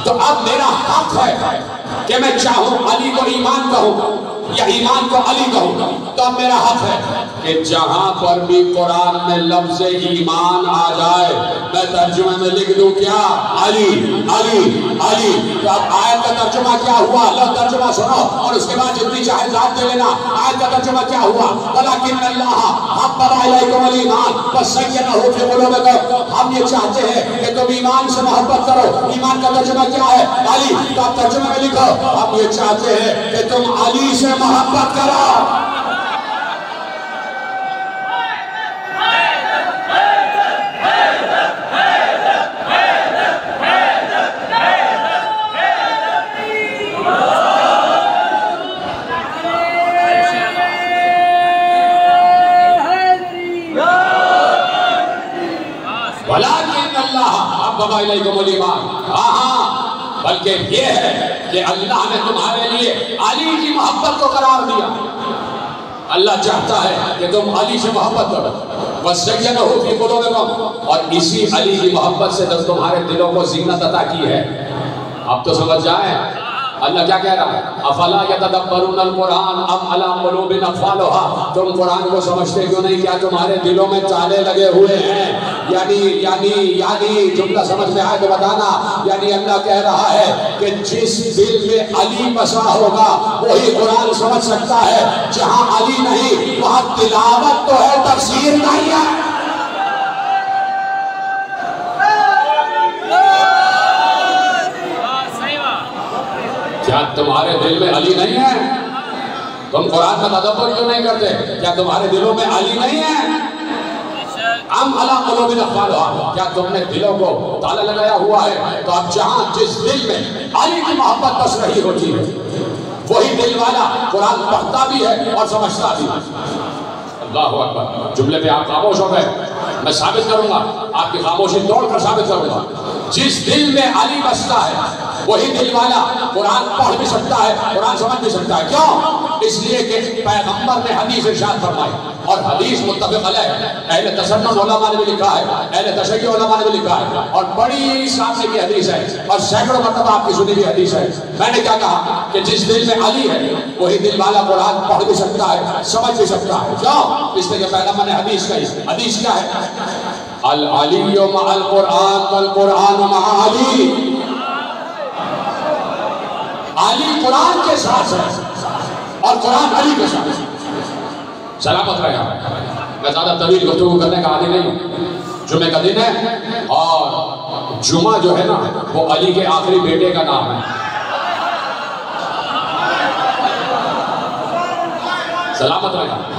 تو اب میرا حق ہے کہ میں چاہوں علی کو ایمان کہوں یا ایمان کو علی کہوں، تو اب میرا حق ہے کہ جہاں پر بھی قرآن میں لفظ ایمان آ جائے میں ترجمے میں لکھ دوں کیا؟ علی علی علی۔ تو اب آیت کا ترجمہ کیا ہوا؟ لفظ ترجمہ سنو اور اس کے بعد جتنی چاہے ذات دے لینا۔ آیت کا ترجمہ کیا ہوا؟ وَلَكِنَّ اللَّهَ حَبَّبَ إِلَيْكُمُ الْإِيمَانَ وَزَيَّنَهُ فِي قُلُوبِكُمْ۔ ہم یہ چاہتے ہیں کہ تم ایمان سے محبت کرو۔ ایمان کا ترجمہ کیا ہے؟ علی۔ تو آپ ترجمے میں لکھو ہم یہ چاہتے ہیں کہ تم علی سے محبت کرو۔ ہاں بلکہ یہ ہے کہ اللہ نے تمہارے لیے علی کی محبت کو قرار دیا۔ اللہ چاہتا ہے کہ تم علی سے محبت کرو، وَزَيَّنَهُ فِي قُلُوبِكُمْ، اور اسی علی کی محبت سے جب تمہارے دلوں کو زینت عطا کی ہے۔ اب تو سمجھ جائیں اللہ کیا کہہ رہا ہے؟ افلا یتدبرون القرآن ام علی قلوب اقفالها۔ تم قرآن کو سمجھتے کیوں نہیں؟ کیا تمہارے دلوں میں تالے لگے ہوئے ہیں؟ یعنی جملہ سمجھ میں آئے تو بتانا۔ یعنی اللہ کہہ رہا ہے کہ جس دل میں علی بسا ہوگا وہی قرآن سمجھ سکتا ہے، جہاں علی نہیں وہاں تلاوت تو ہے، تفسیر نہیں ہے۔ کیا تمہارے دل میں علی نہیں ہے؟ تم قرآن کا تدبر کیوں نہیں کرتے؟ کیا تمہارے دلوں میں علی نہیں ہے؟ ام علی قلوب اقفالها، کیا تم نے دلوں کو تالا لگایا ہوا ہے؟ تو اب جہاں جس دل میں علی کی محبت بس رہی ہوتی ہے وہی دل والا قرآن پڑھتا بھی ہے اور سمجھتا بھی ہے۔ اللہ اکبر۔ جملے پہ آپ خاموش ہو گئے، میں ثابت کروں گا، آپ کی خاموشی توڑ کر ثابت کروں گا۔ جس دل میں علی بستا ہے وہی دل والا قرآن پڑھ بھی سکتا ہے، قرآن سمجھ بھی سکتا ہے. کیوں؟ اس لیے کہ پیغمبر نے حدیث ارشاد فرمائی، اور حدیث متفق علیہ اہل تصنف علماء نے بھی لکھا ہے، اہل تشیع علماء نے بھی لکھا ہے، اور بڑی سامنے کی حدیث ہے، اور سینکڑوں مرتبہ آپ کی سنی ہوئی حدیث ہے. میں نے کیا کہا کہ جس دل میں علی ہے وہی دل والا قرآن پڑھ بھی سکتا ہے، سمجھ بھی سکتا ہے. کیوں؟ اس لیے کہ پیغمبر نے حدیث کہی. حدیث کیا ہے؟ العلی مع القرآن والقرآن مع علی. علی قرآن کے ساتھ ہے اور قرآن علی کے ساتھ ہے. سلامت رہے آپ. میں زیادہ طویل گفتگو کرنے کا عادی نہیں ہوں. جمعہ کا دن ہے اور جمعہ جو ہے نا وہ علی کے آخری بیٹے کا نام ہے. سلامت رہے آپ.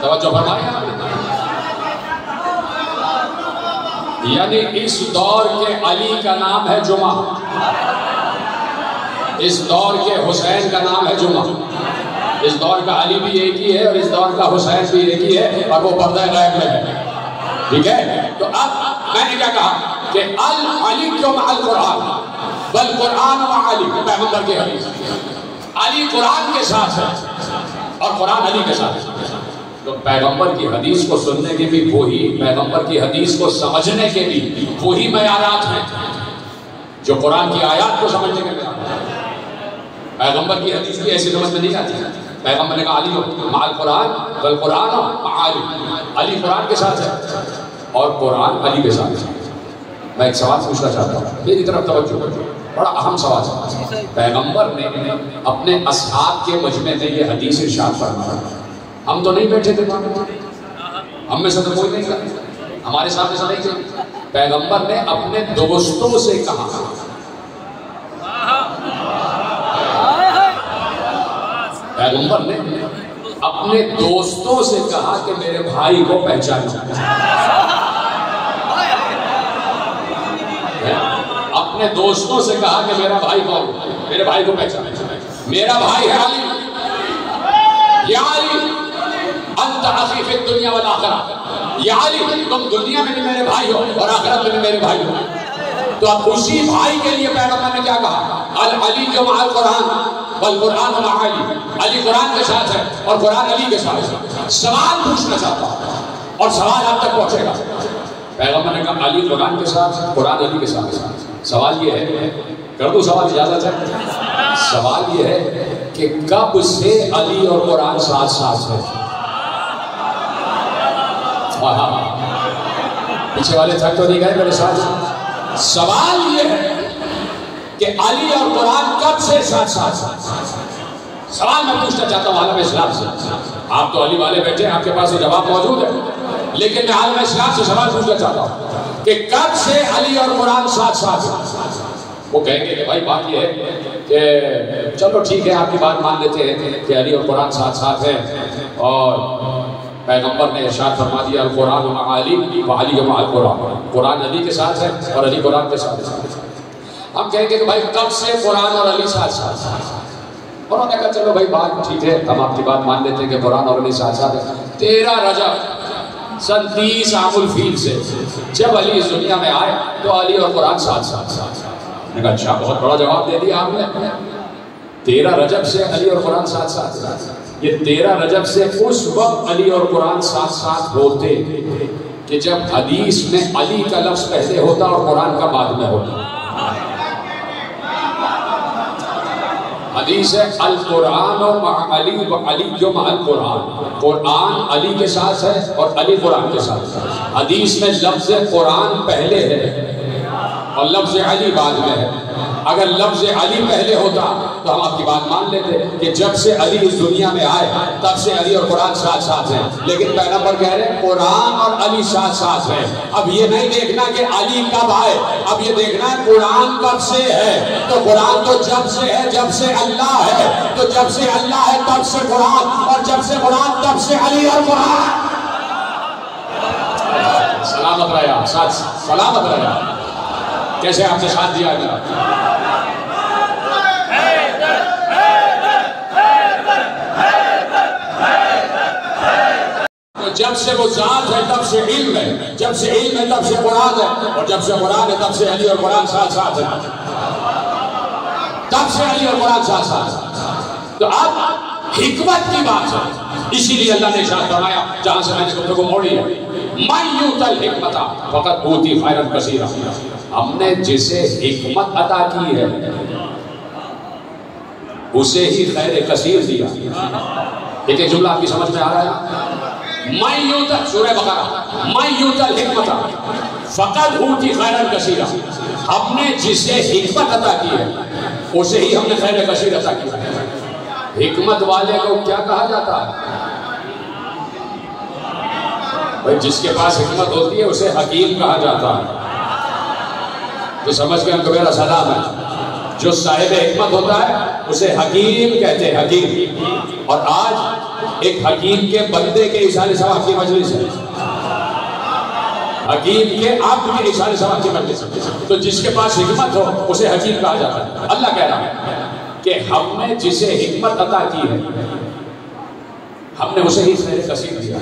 توجہ فرمائیں. یعنی اس دور کے علی کا نام ہے جمعہ، اس دور کے حسین کا نام ہے جمعہ. اس دور کا علی بھی ایک ہی ہے اور اس دور کا حسین بھی ایک ہی ہے، اور وہ پردہ غیب میں ہے. ٹھیک ہے؟ تو اب میں نے کیا کہا کہ العلی کیوں مع القرآن والقرآن مع علی. پیغمبر کی حدیث، علی قرآن کے ساتھ ہے اور قرآن علی کے ساتھ ہے. تو پیغمبر کی حدیث کو سننے کے بھی وہی، پیغمبر کی حدیث کو سمجھنے کے بھی وہی معیارات ہیں جو قرآن کی آیات کو سمجھنے کے معیارات ہیں. پیغمبر کی حدیث کی ایسی سمجھ میں نہیں آتی. پیغمبر نے کہا علی مع القرآن والقرآن مع علی. علی قرآن کے ساتھ ہے اور قرآن علی کے ساتھ ہے. میں ایک سوال پوچھنا چاہتا ہوں، میری طرف توجہ. بڑا اہم سوال ہے. پیغمبر نے اپنے اصحاب کے مجمع میں یہ حدیث ارشاد فرمایا. ہم تو نہیں بیٹھے تھے، ہم میں سے تو کوئی نہیں تھا، ہمارے ساتھ ایسا نہیں تھا. پیغمبر نے اپنے دوستوں سے کہا، پیغمبر نے اپنے دوستوں سے کہا کہ میرے بھائی کو پہچانو. اپنے دوستوں سے کہا کہ میرا بھائی کون؟ میرے بھائی کو پہچانو. میرا بھائی ہے علی. یا علی انت اخی فی الدنیا والآخرہ. یا علی تم دنیا میں بھی میرے بھائی ہو اور آخرت میں بھی میرے بھائی ہو. تو اب اسی بھائی کے لیے پیغمبر نے کیا کہا؟ العلی مع القرآن والقرآن مع علی. علی قرآن کے ساتھ ہے اور قرآن علی کے ساتھ ہے. سوال پوچھنا چاہتا ہوں اور سوال آپ تک پہنچے گا. پیغمبر نے کہا علی قرآن کے ساتھ، قرآن علی کے ساتھ. سوال یہ ہے، کر دوں سوال؟ اجازت ہے؟ سوال یہ ہے کہ کب سے علی اور قرآن ساتھ ساتھ ہے؟ پیچھے والے تھک تو نہیں گئے میرے ساتھ؟ سوال یہ ہے کہ علی اور قرآن کب سے ساتھ ساتھ؟ سوال میں پوچھنا چاہتا ہوں عالم اسلام سے. آپ تو علی والے بیٹھے ہیں، آپ کے پاس یہ جواب موجود ہے، لیکن میں عالم اسلام سے سوال پوچھنا چاہتا ہوں کہ کب سے علی اور قرآن ساتھ ساتھ ہیں؟ وہ کہیں گے کہ بھائی بات یہ ہے کہ چلو ٹھیک ہے، آپ کی بات مان لیتے ہیں کہ علی اور قرآن ساتھ ساتھ ہیں، اور پیغمبر نے ارشاد فرما دیا القرآن مع علی وعلی مع القرآن. قرآن علی کے ساتھ ہے اور علی قرآن کے ساتھ ہے. ہم کہیں گے کہ بھائی کب سے قرآن اور علی ساتھ ساتھ ہیں؟ اور انہوں نے کہا چلو بھائی بات ٹھیک ہے، ہم آپ کی بات مان لیتے ہیں کہ قرآن اور علی ساتھ ساتھ ہے. 13 رجب سن 30 عام الفیل سے جب علی اس دنیا میں آئے تو علی اور قرآن ساتھ ساتھ. میں نے کہا اچھا، بہت بڑا جواب دے دیا آپ نے. 13 رجب سے علی اور قرآن ساتھ ساتھ. یہ 13 رجب سے اس وقت علی اور قرآن ساتھ ساتھ ہوتے کہ جب حدیث میں علی کا لفظ پہلے ہوتا اور قرآن کا بعد میں ہوتا. حدیث ہے القرآن مع علی وعلی مع القرآن. قرآن علی کے ساتھ ہے اور علی قرآن کے ساتھ ہے. حدیث میں لفظ قرآن پہلے ہے اور لفظ علی بعد میں ہے. اگر لفظ علی پہلے ہوتا تو ہم آپ کی بات مان لیتے کہ جب سے علی اس دنیا میں آئے تب سے علی اور قرآن ساتھ ساتھ ہیں. لیکن پیغمبر کہہ رہے ہیں قرآن اور علی ساتھ ساتھ ہیں. اب یہ نہیں دیکھنا کہ علی کب آئے، اب یہ دیکھنا ہے قرآن کب سے ہے. تو قرآن تو جب سے ہے جب سے اللہ ہے، تو جب سے اللہ ہے تب سے قرآن، اور جب سے قرآن تب سے علی اور قرآن. سلامت رہے آپ، ساتھ سلامت رہے آپ. کیسے آپ نے ساتھ دیا ہے میرا؟ جب سے وہ ذات ہے تب سے علم ہے، جب سے علم ہے تب سے قرآن ہے، اور جب سے قرآن ہے تب سے علی اور قرآن ساتھ ساتھ ہے. تب سے علی اور قرآن ساتھ ساتھ ہے. تو اب حکمت کی بات ہے، اسی لیے اللہ نے ارشاد فرمایا جہاں سے میں نے گفتگو موڑی ہے، مَن یُؤْتَ الْحِکْمَةَ فَقَدْ أُوتِیَ خَیْرًا کَثِیرًا. ہم نے جسے حکمت عطا کی ہے اسے ہی خیر کثیر دیا. ایک ایک جملہ آپ کی سمجھ میں آ رہا ہے؟ مَن یُؤْتَ سورہ بقرہ مَن یُؤْتَ الْحِکْمَةَ فَقَدْ أُوتِیَ خَیْرًا کَثِیرًا. ہم نے جسے حکمت عطا کی ہے اسے ہی ہم نے خیر کثیر عطا کی ہے. حکمت والے کو کیا کہا جاتا ہے؟ بھئی جس کے پاس حکمت ہوتی ہے اسے حکیم کہا جاتا ہے. تو سمجھ کے ہم کو میرا سلام ہے. جو صاحب حکمت ہوتا ہے اسے حکیم کہتے ہیں، حکیم. اور آج ایک حکیم کے بندے کے اشارے ثواب کی مجلس ہے، حکیم کے آپ کے اشارے ثواب کی مجلس ہے. تو جس کے پاس حکمت ہو اسے حکیم کہا جاتا ہے. اللہ کہہ رہا ہے کہ ہم نے جسے حکمت عطا کی ہے ہم نے اسے ہی خیر کثیر دیا.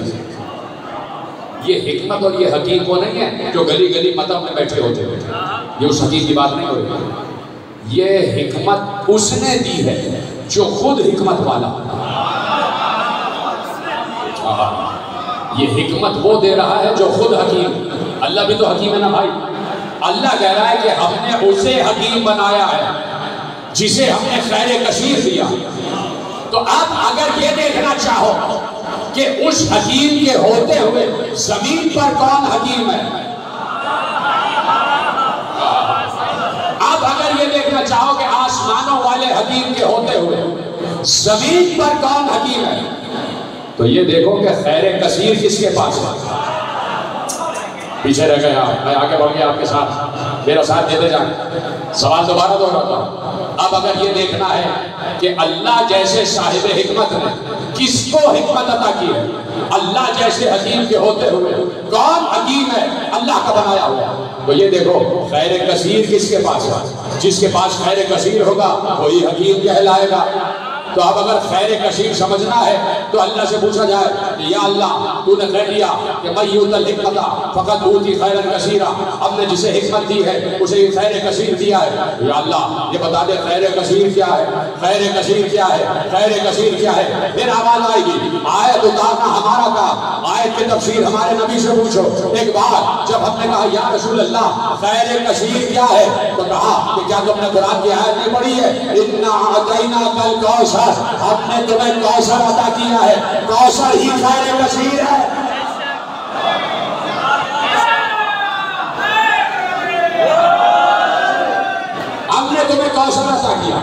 یہ حکمت اور یہ حکیم وہ نہیں ہے جو گلی گلی مطلب میں بیٹھے ہوتے ہیں. یہ اس حکیم کی بات نہیں ہو رہی. یہ حکمت اس نے دی ہے جو خود حکمت والا. یہ حکمت وہ دے رہا ہے جو خود حکیم. اللہ بھی تو حکیم ہے نا بھائی. اللہ کہہ رہا ہے کہ ہم نے اسے حکیم بنایا ہے جسے ہم نے خیر کثیر دیا. تو اب اگر یہ دیکھنا چاہو کہ اس حکیم کے ہوتے ہوئے زمین پر کون حکیم ہے، اب اگر یہ دیکھنا چاہو کہ آسمانوں والے حکیم کے ہوتے ہوئے زمین پر کون حکیم ہے، تو یہ دیکھو کہ خیر کثیر کس کے پاس ہے. پیچھے رہ گئے آپ، میں آگے بڑھ گیا آپ کے ساتھ، میرا ساتھ دیتے جائیں. سوال دوبارہ دہراتا ہوں. اب اگر یہ دیکھنا ہے کہ اللہ جیسے صاحب حکمت نے کس کو حکمت عطا کی ہے، اللہ جیسے حکیم کے ہوتے ہوئے کون حکیم ہے اللہ کا بنایا ہوا، تو یہ دیکھو خیر کثیر کس کے پاس ہے. جس کے پاس خیر کثیر ہوگا وہی حکیم کہلائے گا. تو اب اگر خیر کثیر سمجھنا ہے تو اللہ سے پوچھا جائے کہ یا اللہ تو نے کہہ دیا کہ مَن یُؤْتَ الْحِکْمَةَ فَقَدْ أُوتِیَ خَیْرًا کَثِیرًا. ہم نے جسے حکمت دی ہے اسے ہی خیر کثیر دیا ہے. یا اللہ یہ بتا دے خیر کثیر کیا ہے، خیر کثیر کیا ہے، خیر کثیر کیا ہے. پھر آواز آئے گی آیت اتارنا ہمارا کام، آیت کی تفسیر ہمارے نبی سے پوچھو. ایک بار جب ہم نے کہا یا رسول اللہ خیر کثیر کیا ہے تو کہا کہ کیا تم نے قرآن کی آیت نہیں پڑھی ہے، اِنَّا أَعْطَيْنَاكَ الْكَوْثَرَ، ہم نے تمہیں کوثر عطا کیا ہے. کوثر ہی خیر کثیر ہے. ہم نے تمہیں کوثر عطا کیا،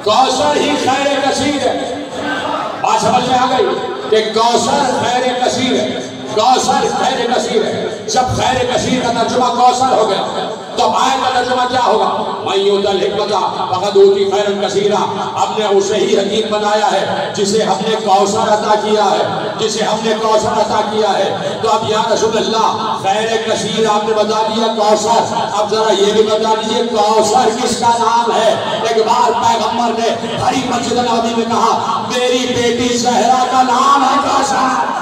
کوثر ہی خیر کثیر ہے. بات سمجھ میں آ گئی کہ کوثر خیر کثیر ہے، کوثر خیر کثیر ہے. جب خیر کثیر کا ترجمہ کوثر ہو گیا تو آیت کا ترجمہ کیا ہوگا؟ مَن یُؤْتَ الْحِکْمَةَ فَقَدْ أُوتِیَ خَیْرًا کَثِیرًا. ہم نے اسے ہی حکیم بنایا ہے جسے ہم نے کوثر عطا کیا ہے، جسے ہم نے کوثر عطا کیا ہے. تو اب یا رسول اللہ خیر کثیر آپ نے بتا دیا کوثر، اب ذرا یہ بھی بتا دیجئے کوثر کس کا نام ہے. ایک بار پیغمبر نے بھری مسجد نبوی میں کہا میری بیٹی زہرا کا نام ہے کوثر.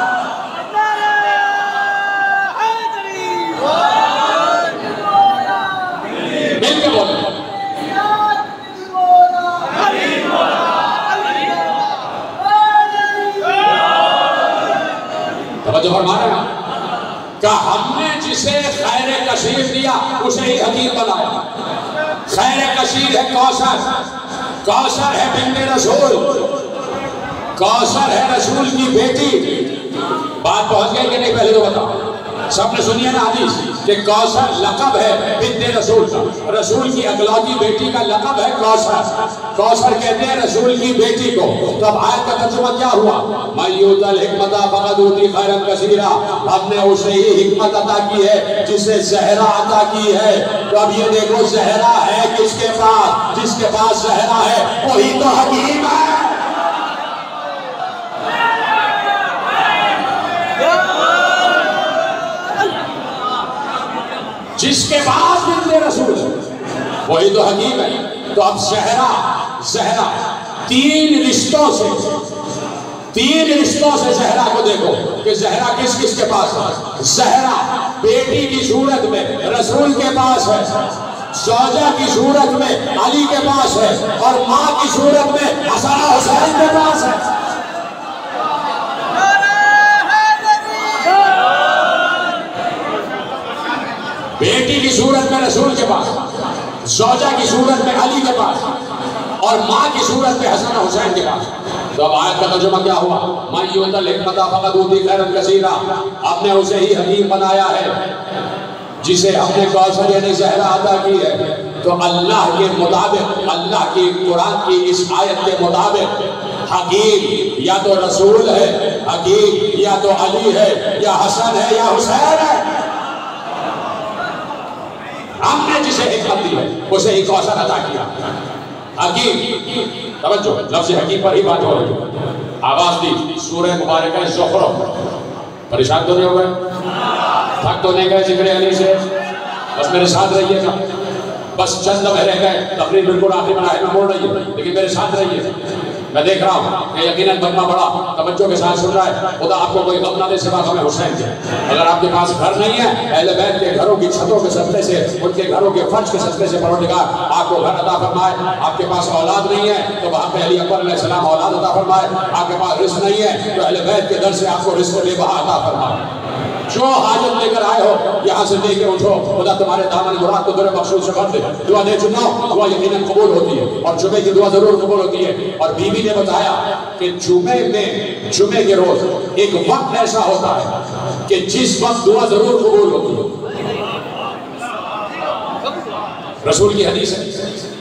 مل کے بولے توجہ فرمانا نا کہ ہم نے جسے خیر کثیر دیا اسے ہی حکیم بنایا. خیر کثیر ہے کوثر، کوثر ہے بنت رسول، کوثر ہے رسول کی بیٹی. بات پہنچ گئی کہ نہیں پہلے تو بتاؤ. سب نے سنی ہے نا حدیث کہ کوثر لقب ہے بنت رسول کا، رسول کی اکلوتی بیٹی کا لقب ہے کوثر. کوثر کہتے ہیں رسول کی بیٹی کو. تو اب آیت کا ترجمہ کیا ہوا؟ مَن یُؤْتَ الْحِکْمَةَ فَقَدْ أُوتِیَ خَیْرًا کَثِیرًا. ہم نے اسے ہی حکمت عطا کی ہے جسے زہرا عطا کی ہے. تو اب یہ دیکھو زہرا ہے کس کے پاس؟ جس کے پاس زہرا ہے وہی تو حکیم ہے. جس کے پاس بنت رسول وہی تو حکیم ہے. تو اب زہرا تین رشتوں سے زہرا کو دیکھو کہ زہرا کس کس کے پاس ہے. زہرا بیٹی کی صورت میں رسول کے پاس ہے، زوجہ کی صورت میں علی کے پاس ہے، اور ماں کی صورت میں حسن حسین کے پاس ہے. بیٹی کی صورت میں رسول کے پاس، زوجہ کی صورت میں علی کے پاس، اور ماں کی صورت میں حسن حسین کے پاس. تو اب آیت کا ترجمہ کیا ہوا؟ مَن یُؤْتَ الْحِکْمَةَ فَقَدْ أُوتِیَ خَیْرًا کَثِیرًا. ہم نے اسے ہی حکیم بنایا ہے جسے ہم نے کوثر یعنی زہرا عطا کی ہے. تو اللہ کے مطابق، اللہ کی قرآن کی اس آیت کے مطابق حکیم یا تو رسول ہے، حکیم یا تو علی ہے، یا حسن ہے، یا حسین ہے. ہم نے جسے حکمت دی ہے اسے ہی کوثر عطا کیا. حکیم، توجہ، لفظ حکیم پر ہی بات ہو رہی ہے. آواز دی سورہ مبارکہ زخرف. پریشان تو نہیں ہو گئے؟ تھک تو نہیں گئے ذکر علی سے؟ بس میرے ساتھ رہیے گا. بس چند لمحے رہ گئے، تقریر بالکل آخری مراحل میں موڑ رہی ہے، لیکن میرے ساتھ رہیے. میں دیکھ رہا ہوں کہ یقیناً بندہ بڑا توجہ کے ساتھ سن رہا ہے. خدا آپ کو کوئی غم نہ دے سوا غم حسین کے. اگر آپ کے پاس گھر نہیں ہے، اہل بیت کے گھروں کی چھتوں کے صدقے سے، ان کے گھروں کے فرش کے صدقے سے پروردگار آپ کو گھر عطا فرمائے. آپ کے پاس اولاد نہیں ہے تو وہاں پہ علی اکبر علیہ السلام اولاد عطا فرمائے. آپ کے پاس رزق نہیں ہے تو اہل بیت کے در سے آپ کو رزق بے بہا عطا فرمائے. جو حاجت لے کر آئے ہو یہاں سے لے کے اٹھو. خدا تمہارے دامن مراد کو در مخصوص سے بھر دے. دعا دے چناؤ، دعا یقیناً قبول ہوتی ہے، اور جمعے کی دعا ضرور قبول ہوتی ہے. اور بیوی نے بتایا کہ جمعے کے روز ایک وقت ایسا ہوتا ہے کہ جس وقت دعا ضرور قبول ہوتی ہے. رسول کی حدیث ہے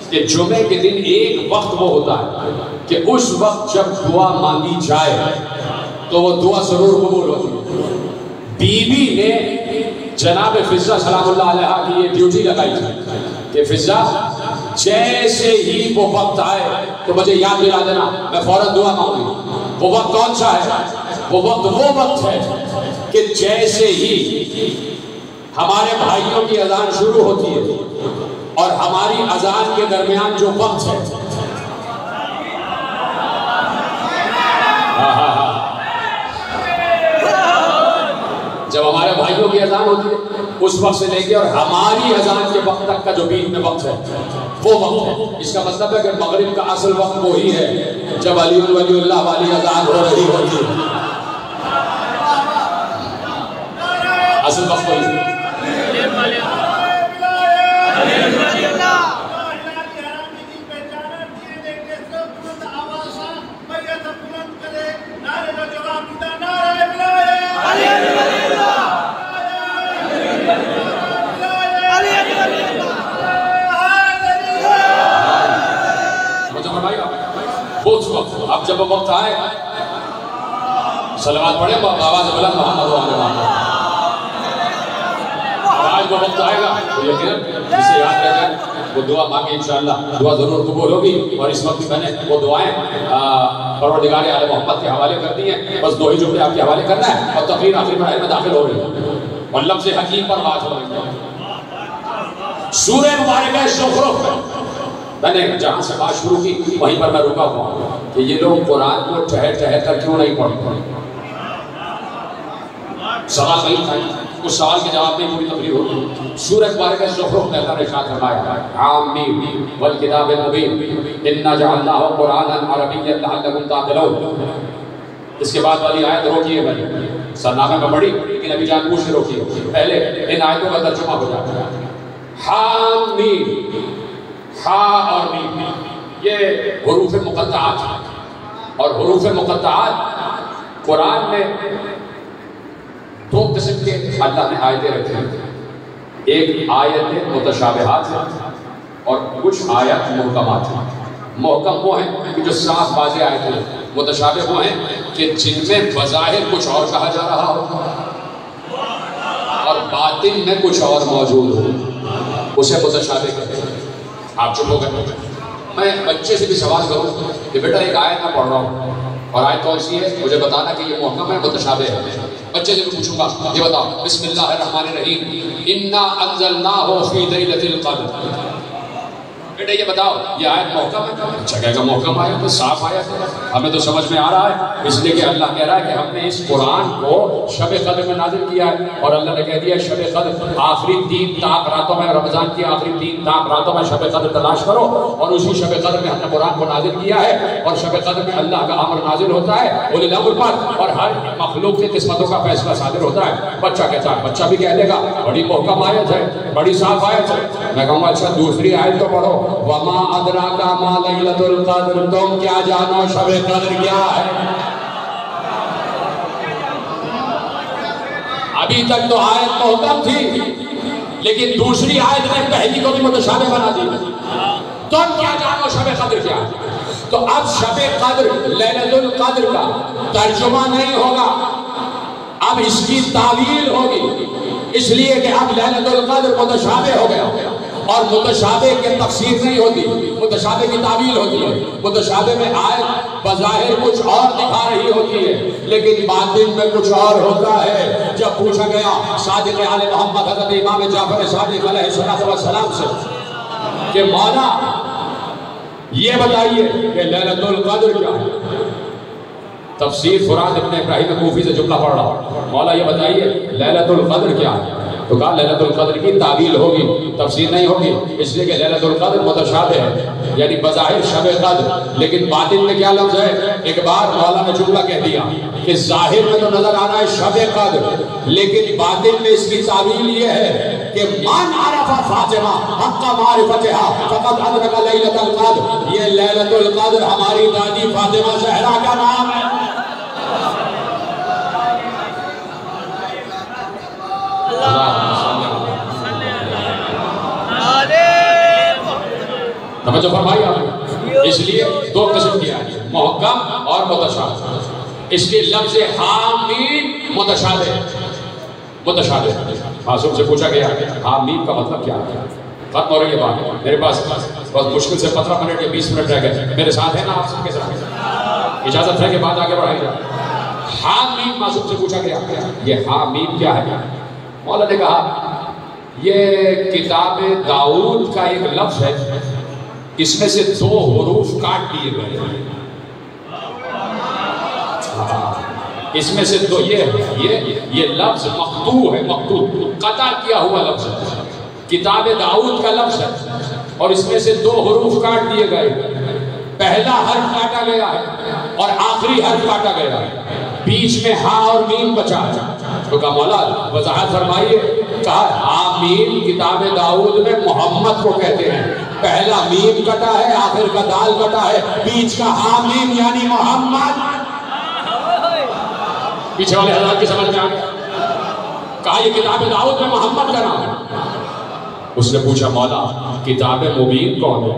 کہ جمعے کے دن ایک وقت وہ ہوتا ہے کہ اس وقت جب دعا مانگی جائے تو وہ دعا ضرور قبول ہوتی ہے. بیوی نے جناب فضہ سلام اللہ علیہ کی یہ ڈیوٹی لگائی تھی کہ فضہ جیسے ہی وہ وقت آئے تو مجھے یاد دلا دینا، میں فوراً دعا مانگوں. وہ وقت کون سا ہے؟ وہ وقت ہے کہ جیسے ہی ہمارے بھائیوں کی اذان شروع ہوتی ہے اور ہماری اذان کے درمیان جو وقت ہے، جب ہمارے بھائیوں کی اذان ہوتی ہے اس وقت سے لے کے اور ہماری اذان کے وقت تک کا جو بیچ میں وقت ہے وہ وقت ہے. اس کا مطلب ہے کہ مغرب کا اصل وقت وہی ہے جب علی ولی اللہ والی اذان ہو رہی ہوتی ہے. اصل وقت وہی ہے. اب جب وہ وقت آئے صلوات پڑھیں، آواز بلند محمد و آل محمد. آج وہ وقت آئے گا تو یقیناً جسے یاد رہ جائے وہ دعا مانگے، انشاءاللہ دعا ضرور قبول ہوگی. اور اس وقت میں نے وہ دعائیں پروردگار آل محمد کے حوالے کر دی ہیں. بس دو ہی جملے آپ کے حوالے کرنا ہے اور تقریر آخری مراحل میں داخل ہو رہی ہے اور لفظ حکیم پر بات ہو رہی ہے. سورہ مبارکہ زخرف ہے. میں نے جہاں سے بات شروع کی وہیں پر میں رکا ہوا کہ یہ لوگ قرآن کو ٹھہر کر کیوں نہیں پڑھتے. سوال نہیں تھا، اس سوال کے جواب میں پوری تقریر ہوتی. سورہ مبارکہ زخرف میں اللہ نے ارشاد فرمایا حامیم والکتاب المبین انا جعلناہ قرآنا عربیا لعلکم تعقلون. اس کے بعد والی آیت روکیے بھائی، سرنامے میں پڑھی لیکن ابھی جان بوجھ سے روکیے. پہلے ان آیتوں کا ترجمہ ہو جاتا ہے. حامیم، ہا اور میم یہ حروف مقطعات ہیں، اور حروف مقطعات قرآن میں دو قسم کے اللہ نے آیتیں رکھی ہیں. ایک آیت متشابہات ہیں اور کچھ آیت محکمات ہیں. محکم وہ ہیں کہ جو صاف واضح آیتیں ہیں. متشابہ وہ ہیں کہ جن میں بظاہر کچھ اور کہا جا رہا ہو اور باطن میں کچھ اور موجود ہو، اسے متشابہ کہتے ہیں. آپ چپ ہو گئے. میں بچے سے بھی سوال کروں کہ بیٹا ایک آیت میں پڑھ رہا ہوں اور آیت کون سی ہے، مجھے بتانا کہ یہ محکم ہے متشابہ ہے. بچے سے پوچھوں گا یہ بتاؤ بسم اللہ الرحمن الرحیم انا انزلناہ فی لیلۃ القدر، بیٹا یہ بتاؤ یہ آیت محکم ہے؟ اچھا کہے گا محکم آیت ہے، صاف آیت ہے، ہمیں تو سمجھ میں آ رہا ہے، اس لیے کہ اللہ کہہ رہا ہے کہ ہم نے اس قرآن کو شب قدر میں نازل کیا ہے، اور اللہ نے کہہ دیا شب قدر آخری 3 تاک راتوں میں، رمضان کی آخری 3 تاک راتوں میں شب قدر تلاش کرو، اور اسی شب قدر میں ہم نے قرآن کو نازل کیا ہے، اور شب قدر میں اللہ کا امر نازل ہوتا ہے اولی الامر پر، اور ہر مخلوق کی قسمتوں کا فیصلہ صادر ہوتا ہے۔ بچہ کہتا ہے، بچہ بھی کہہ دے گا بڑی محکم آیت ہے، بڑی صاف آیت ہے۔ میں کہوں گا اچھا دوسری آیت تو پڑھو، وَمَا أَدْرَاكَ مَا لَيْلَةُ الْقَدْرِ، تم کیا جانو شب قدر کیا ہے؟ ابھی تک تو آیت محکم تھی، لیکن دوسری آیت نے پہلی کو بھی متشابہ بنا دی، تم کیا جانو شب قدر کیا ہے؟ تو اب شب قدر لیلۃ القدر کا ترجمہ نہیں ہوگا، اب اس کی تعویل ہوگی، اس لیے کہ اب لیلۃ القدر متشابہ ہو گیا، اور متشابہ کی تفسیر نہیں ہوتی، متشابہ کی تعویل ہوتی ہے۔ متشابہ میں آیت بظاہر کچھ اور دکھا رہی ہوتی ہے، لیکن باطن میں کچھ اور ہوتا ہے۔ جب پوچھا گیا صادق آل محمد حضرت امام جعفر صادق علیہ السلام سے کہ مولا یہ بتائیے کہ لیلۃ القدر کیا ہے؟ تفسیر فرات ابن ابراہیم کوفی سے جملہ پڑھ رہا، مولا یہ بتائیے لیلۃ القدر کیا ہے؟ تو کہا لیلۃ القدر کی تعویل ہوگی، تفسیر نہیں ہوگی، اس لیے کہ لیلۃ القدر متشابہ ہے، یعنی بظاہر شب قدر، لیکن باطن میں کیا لفظ ہے؟ ایک بار مولا نے جملہ کہہ دیا کہ ظاہر میں تو نظر آ رہا ہے شب قدر، لیکن باطن میں اس کی تعویل یہ ہے کہ من عرف فاطمہ حق معرفتها فقد ادرک لیلۃ القدر، یہ لیلۃ القدر ہماری دادی فاطمہ زہرا کا نام ہے۔ توجہ فرمائی آپ نے، اس لیے 2 قسم کیا ہے، محکم اور متشابہ۔ اس لیے لفظ حامیم متشابہ، معصوم سے پوچھا گیا حامیم کا مطلب کیا ہے؟ ختم ہو رہی ہے بات، میرے پاس بہت مشکل سے 15 منٹ یا 20 منٹ رہ گئے، میرے ساتھ ہے نا آپ سب کے ساتھ؟ اجازت ہے کہ بات آگے بڑھائی جائے۔ حامیم معصوم سے پوچھا گیا یہ حامیم کیا ہے؟ مولا نے کہا یہ کتاب داؤد کا ایک لفظ ہے، اس میں سے 2 حروف کاٹ دیے گئے، اس میں سے 2 یہ لفظ مقطوع ہے، مقطوع قطع کیا ہوا لفظ ہے، کتاب داؤد کا لفظ ہے، اور اس میں سے 2 حروف کاٹ دیے گئے، پہلا حرف کاٹا گیا ہے اور آخری حرف کاٹا گیا ہے، بیچ میں ہاں اور میم بچا ہے۔ تو کہا مولا وضاحت فرمائیے، کہا حامیم کتاب داؤد میں محمد کو کہتے ہیں، پہلا میم کٹا ہے، آخر کا دال کٹا ہے، بیچ کا حامیم یعنی محمد۔ پیچھے والے حضرات کی سمجھ میں آ گیا؟ کہا یہ کتاب داؤد میں محمد کا نام ہے۔ اس نے پوچھا مولا کتاب مبین کون ہے؟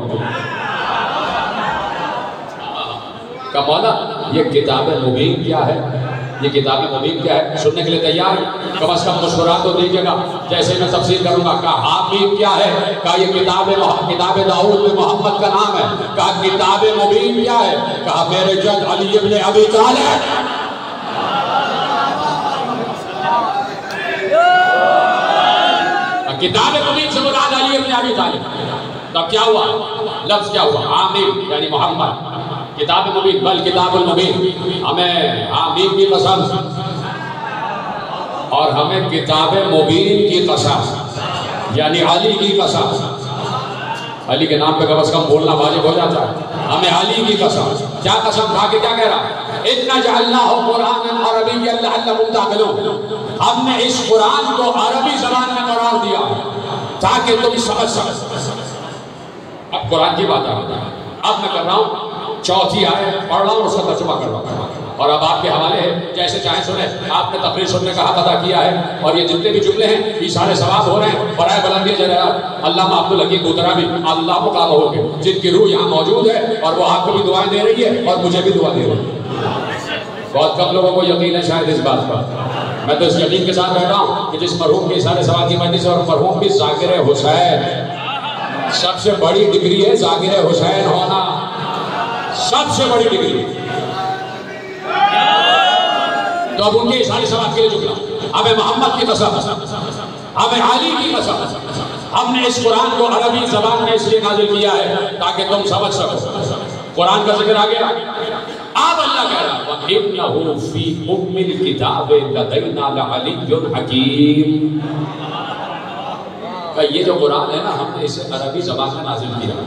کہا مولا یہ کتاب مبین کیا ہے؟ یہ کتاب مبین کیا ہے؟ سننے کے لیے تیار؟ کم از کم مشورات تو دیجیے گا، جیسے میں تفسیر کروں گا۔ کہا حامیم کیا ہے؟ کہا یہ کتاب داؤد میں محمد کا نام ہے۔ کہا کتاب مبین کیا ہے؟ کہا میرے جد علی ابن ابی طالب۔ کتاب مبین سے مراد علی ابن ابی طالب۔ تب کیا ہوا؟ لفظ کیا ہوا؟ حامیم یعنی محمد، کتاب مبین بل کتاب المبین، ہمیں حامیم کی قسم اور ہمیں کتاب مبین کی قسم یعنی علی کی قسم، علی کے نام پہ کم از کم بولنا واجب ہو جاتا ہے، ہمیں علی کی قسم۔ کیا قسم کھا کے کیا کہہ رہا؟ اِنَّا جَعَلْنَاهُ قُرْآنًا عَرَبِيًّا لَعَلَّكُمْ تَعْقِلُونَ، ہم نے اس قرآن کو عربی زبان میں قرار دیا تاکہ تم سمجھ سکو۔ اب قرآن کی بات آ رہی ہے، اب میں کر رہا ہوں چوتھی آیت پڑھ رہا ہوں اور اس کا ترجمہ کر رہا ہوں، اور اب آپ کے حوالے ہیں، جیسے چاہیں سنیں۔ آپ نے تقریر سننے کا حق ادا کیا ہے، اور یہ جتنے بھی جملے ہیں یہ سارے ثواب ہو رہے ہیں برائے بلندی جلالت علامہ عبدالحکیم بوترابی اللہ کو کام ہو کے، جن کی روح یہاں موجود ہے، اور وہ آپ کو بھی دعائیں دے رہی ہے اور مجھے بھی دعا دے رہی ہے۔ بہت کم لوگوں کو یقین ہے شاید اس بات پر، میں تو اس یقین کے ساتھ رہ رہا ہوں کہ جس مرحوم کے سارے ثواب کی مجلس اور مرحوم بھی ذاکر حسین، سب سے بڑی ڈگری ہے ذاکر حسین ہونا، سب سے بڑی ڈگری۔ تو اب ان کے اشارے سواد کے لیے جھکنا. ہمیں محمد کی قسم، ہمیں علی کی قسم، ہم نے اس قرآن کو عربی زبان میں اس لیے نازل کیا ہے تاکہ تم سمجھ سکو. قرآن کا ذکر آگے اب اللہ کہہ رہا وَإِنَّهُ فِي أُمِّ الْكِتَابِ لَدَيْنَا لَعَلِيٌّ حَكِيمٌ. کہ یہ جو قرآن ہے نا ہم نے اسے عربی زبان میں نازل کیا ہے.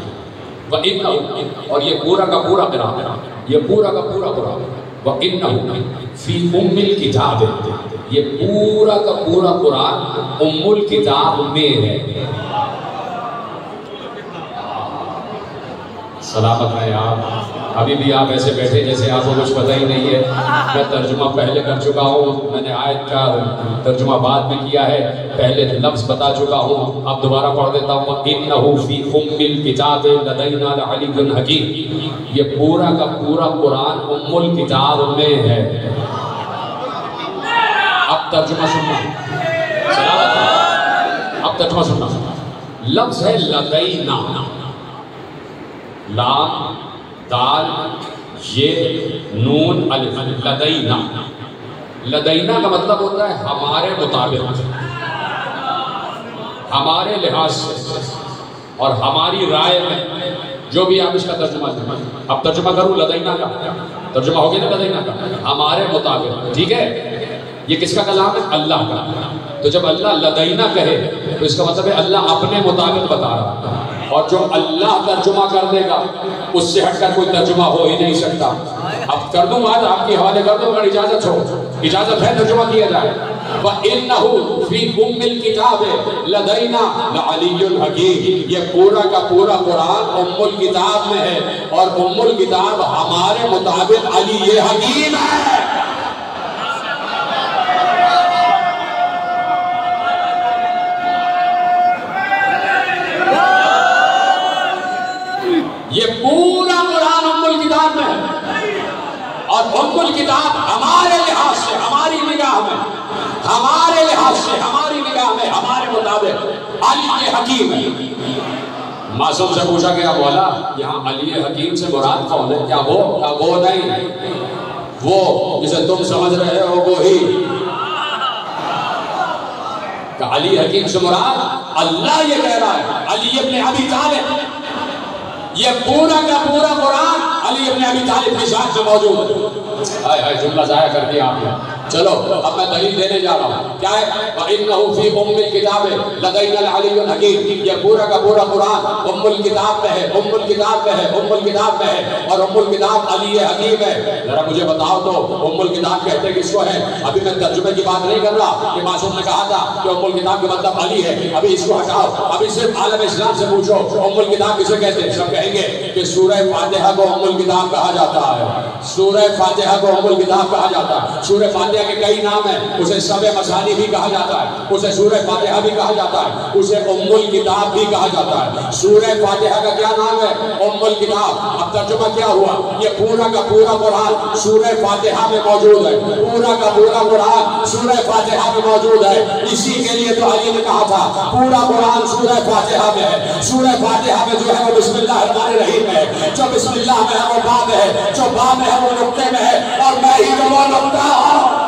وَإِنَّهُ اور یہ پورا کا پورا قرآن ہے، یہ پورا کا پورا قرآن. وَإِنَّهُ فِي أُمِّ الْكِتَابِ یہ پورا کا پورا قرآن ام الکتاب میں ہے. سلامت ہے آپ. ابھی بھی آپ ایسے بیٹھے جیسے آپ کو کچھ پتہ ہی نہیں ہے. میں ترجمہ پہلے کر چکا ہوں، میں نے آیت کا ترجمہ بعد میں کیا ہے، پہلے لفظ بتا چکا ہوں، اب دوبارہ پڑھ دیتا ہوں. وَإِنَّهُ فِي أُمِّ الْكِتَابِ لَدَيْنَا لَعَلِيٌّ حَكِيمٌ یہ پورا کا پورا قرآن ام الکتاب میں ہے. اب ترجمہ سننا، اب ترجمہ سننا. لفظ ہے لدینا، لام دال یہ نون الف. لدینا، لدینا کا مطلب ہوتا ہے ہمارے مطابق، ہمارے لحاظ سے اور ہماری رائے میں. جو بھی آپ اس کا ترجمہ کریں. اب ترجمہ کروں لدینا کا، ترجمہ ہو گیا نا لدینا کا، ہمارے مطابق. ٹھیک ہے، یہ کس کا کلام ہے؟ اللہ کا. تو جب اللہ لدینا کہے تو اس کا مطلب ہے اللہ اپنے مطابق بتا رہا، اور جو اللہ ترجمہ کر دے گا اس سے ہٹ کر کوئی ترجمہ ہو ہی نہیں سکتا. اب کر دوں آج آپ کی حوالے کر دوں اگر اجازت ہو، اجازت ہے ترجمہ کیا جائے. وَإِنَّهُ فِي أُمِّ الْكِتَابِ لَدَيْنَا لَعَلِيٌّ حَكِيمٌ یہ پورا کا پورا قرآن ام الکتاب میں ہے، اور ام الکتاب ہمارے مطابق علی حکیم ہے. یہ پورا قرآن ام الکتاب میں ہے، اور ام الکتاب ہمارے لحاظ سے، ہماری نگاہ میں، ہمارے لحاظ سے، ہماری نگاہ میں، ہمارے مطابق علی حکیم ہے. معصوم سے پوچھا گیا مولا یہاں علی حکیم سے مراد کون ہے؟ کیا وہ نہیں، وہ جسے تم سمجھ رہے ہو وہی. کہ علی حکیم سے مراد اللہ یہ کہہ رہا ہے علی ابن ابی طالب. یہ پورا کا پورا قرآن علی ابن ابی طالب کی ذات سے موجود ہے. ہائے جملہ ضائع کر دیا آپ نے. چلو اب میں دلیل دینے جا رہا ہوں. کیا ہے؟ وَإِنَّهُ فِي أُمِّ الْكِتَابِ لَدَيْنَا لَعَلِيٌّ حَكِيمٌ یہ پورا کا پورا قرآن ام الکتاب میں ہے، ام الکتاب میں ہے، ام الکتاب میں ہے، اور ام الکتاب علی حکیم ہے. ذرا مجھے بتاؤ تو ام الکتاب کہتے کس کو ہے؟ ابھی میں ترجمے کی بات نہیں کر رہا کہ معصوم نے کہا تھا کہ ام الکتاب کا مطلب علی ہے. ابھی اس کو ہٹاؤ، ابھی صرف عالم اسلام سے پوچھو ام الکتاب کسے کہتے ہیں؟ سب کہیں گے کہ سورہ فاتحہ کو ام الکتاب کہا جاتا ہے. سورہ فاتحہ کو ام الکتاب کہا جاتا ہے. سورہ فاتحہ کے کئی نام ہیں. اسے سبع مثانی بھی کہا جاتا ہے، اسے سورہ فاتحہ بھی کہا جاتا ہے، اسے ام الکتاب بھی کہا جاتا ہے. سورہ فاتحہ کا کیا نام ہے؟ ام الکتاب. اب ترجمہ کیا ہوا؟ یہ پورا کا پورا قرآن سورہ فاتحہ میں موجود ہے. پورا کا پورا قرآن سورہ فاتحہ میں موجود ہے. اسی کے لیے تو علی نے کہا تھا پورا قرآن سورہ فاتحہ میں ہے. سورہ فاتحہ میں جو ہے وہ بسم اللہ الرحمن الرحیم ہے. جو بسم اللہ میں ہے وہ با میں ہے، جو با میں ہے وہ نقطے میں ہے، اور میں ہی تو وہ نقطہ ہوں.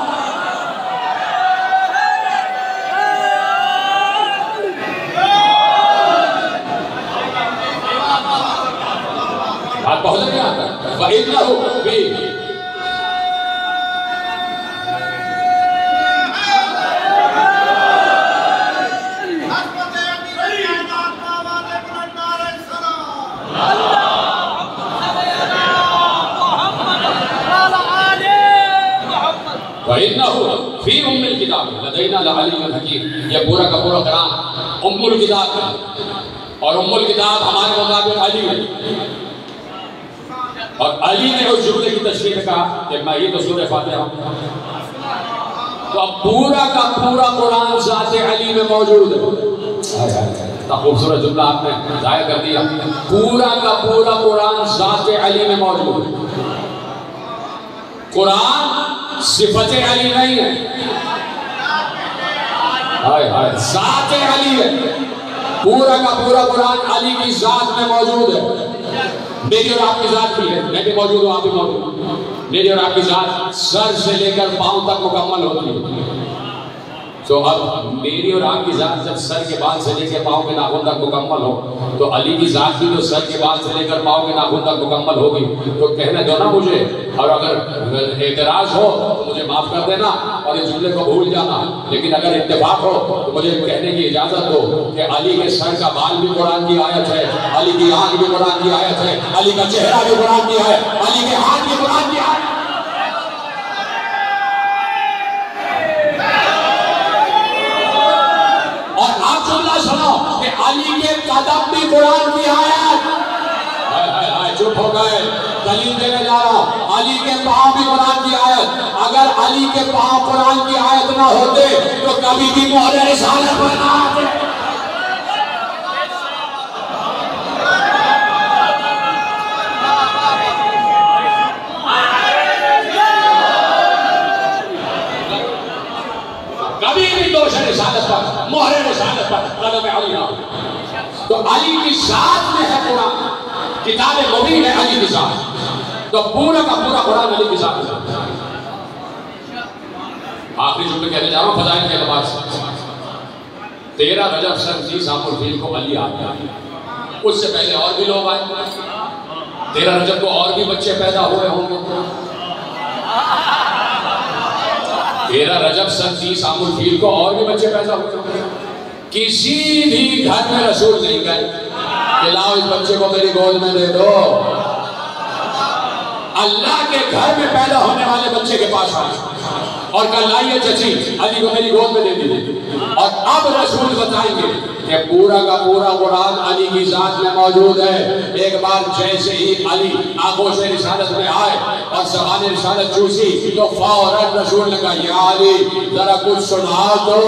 بات بہت نہیں آتا. وَإِنَّهُ فِي وَإِنَّهُ فِي أُمِّ الْكِتَابِ لَدَيْنَا لَعَلِيٌّ حَكِيمٌ یہ پورا کا پورا قرآن ام الکتاب ہے، اور ام الکتاب ہمارے مطابق علی ہے. اور علی نے اس جملے کی تشریح میں کہا کہ میں یہ تو سورہ فاتحہ ہوں. تو اب پورا کا پورا قرآن ذات علی میں موجود ہے. خوبصورت جملہ آپ نے ضائع کر دیا. پورا کا پورا قرآن ذات علی میں موجود ہے. قرآن صفت علی نہیں ہے، ذات علی ہے. پورا کا پورا قرآن علی کی ذات میں موجود ہے. میری اور آپ کی ذات بھی ہے، میں بھی موجود ہوں، آپ بھی موجود ہوں. میری اور آپ کی ذات سر سے لے کر پاؤں تک مکمل ہوتی ہے. تو اب میری اور آپ کی ذات جب سر کے بال سے لے کے پاؤں کے ناخن تک مکمل ہو تو علی کی ذات بھی تو سر کے بال سے لے کر پاؤں کے ناخن تک مکمل ہوگی. تو کہنے دو نا مجھے, اور اگر اعتراض ہو تو مجھے معاف کر دینا اور اس جملے کو بھول جانا, لیکن اگر اتفاق ہو تو مجھے کہنے کی اجازت دو کہ علی کے سر کا بال بھی قرآن کی آیت ہے, علی کی آنکھ بھی قرآن کی آیت ہے, علی کا چہرہ بھی قرآن کی ہے, علی کے ہاتھ بھی قرآن کی آیت. کہ علی کے قدم بھی قرآن کی آیت. چپ ہو گئے, دلیل دینے جا رہا ہوں. علی کے پاؤں بھی قرآن کی آیت. اگر علی کے پاؤں قرآن کی آیت نہ ہوتے تو کبھی بھی مہر رسالت پر نہ آتے. کبھی بھی دوش رسالت پر, مہر رسالت پر قدم علی نہ. تو علی کی ذات میں ہے قرآن, کتاب مبین ہے علی کی ذات, تو پورا کا پورا قرآن علی کی ذات ہے. آخری جملے کہنے جا رہا ہوں فضائل کے اعتبار سے. 13 رجب سن 30 عام الفیل کو علی آیا. اس سے پہلے اور بھی لوگ آئے. 13 رجب کو اور بھی بچے پیدا ہوئے ہوں گے. 13 رجب سن 30 عام الفیل کو اور بھی بچے پیدا ہوئے ہوں گے. کسی بھی گھر میں رسول نہیں گئے کہ لاؤ اس بچے کو میری گود میں دے دو. اللہ کے گھر میں پیدا ہونے والے بچے کے پاس آئے اور کہا لائیے چچی علی کو میری گود میں دے دیجیے. اور اب رسول بتائیں گے کہ پورا کا پورا قرآن علی کی ذات میں موجود ہے. ایک بار جیسے ہی علی آغوش رسالت میں آئے اور زبان رسالت چوسی تو فوراً رسول نے کہا یا علی ذرا کچھ سنا دو.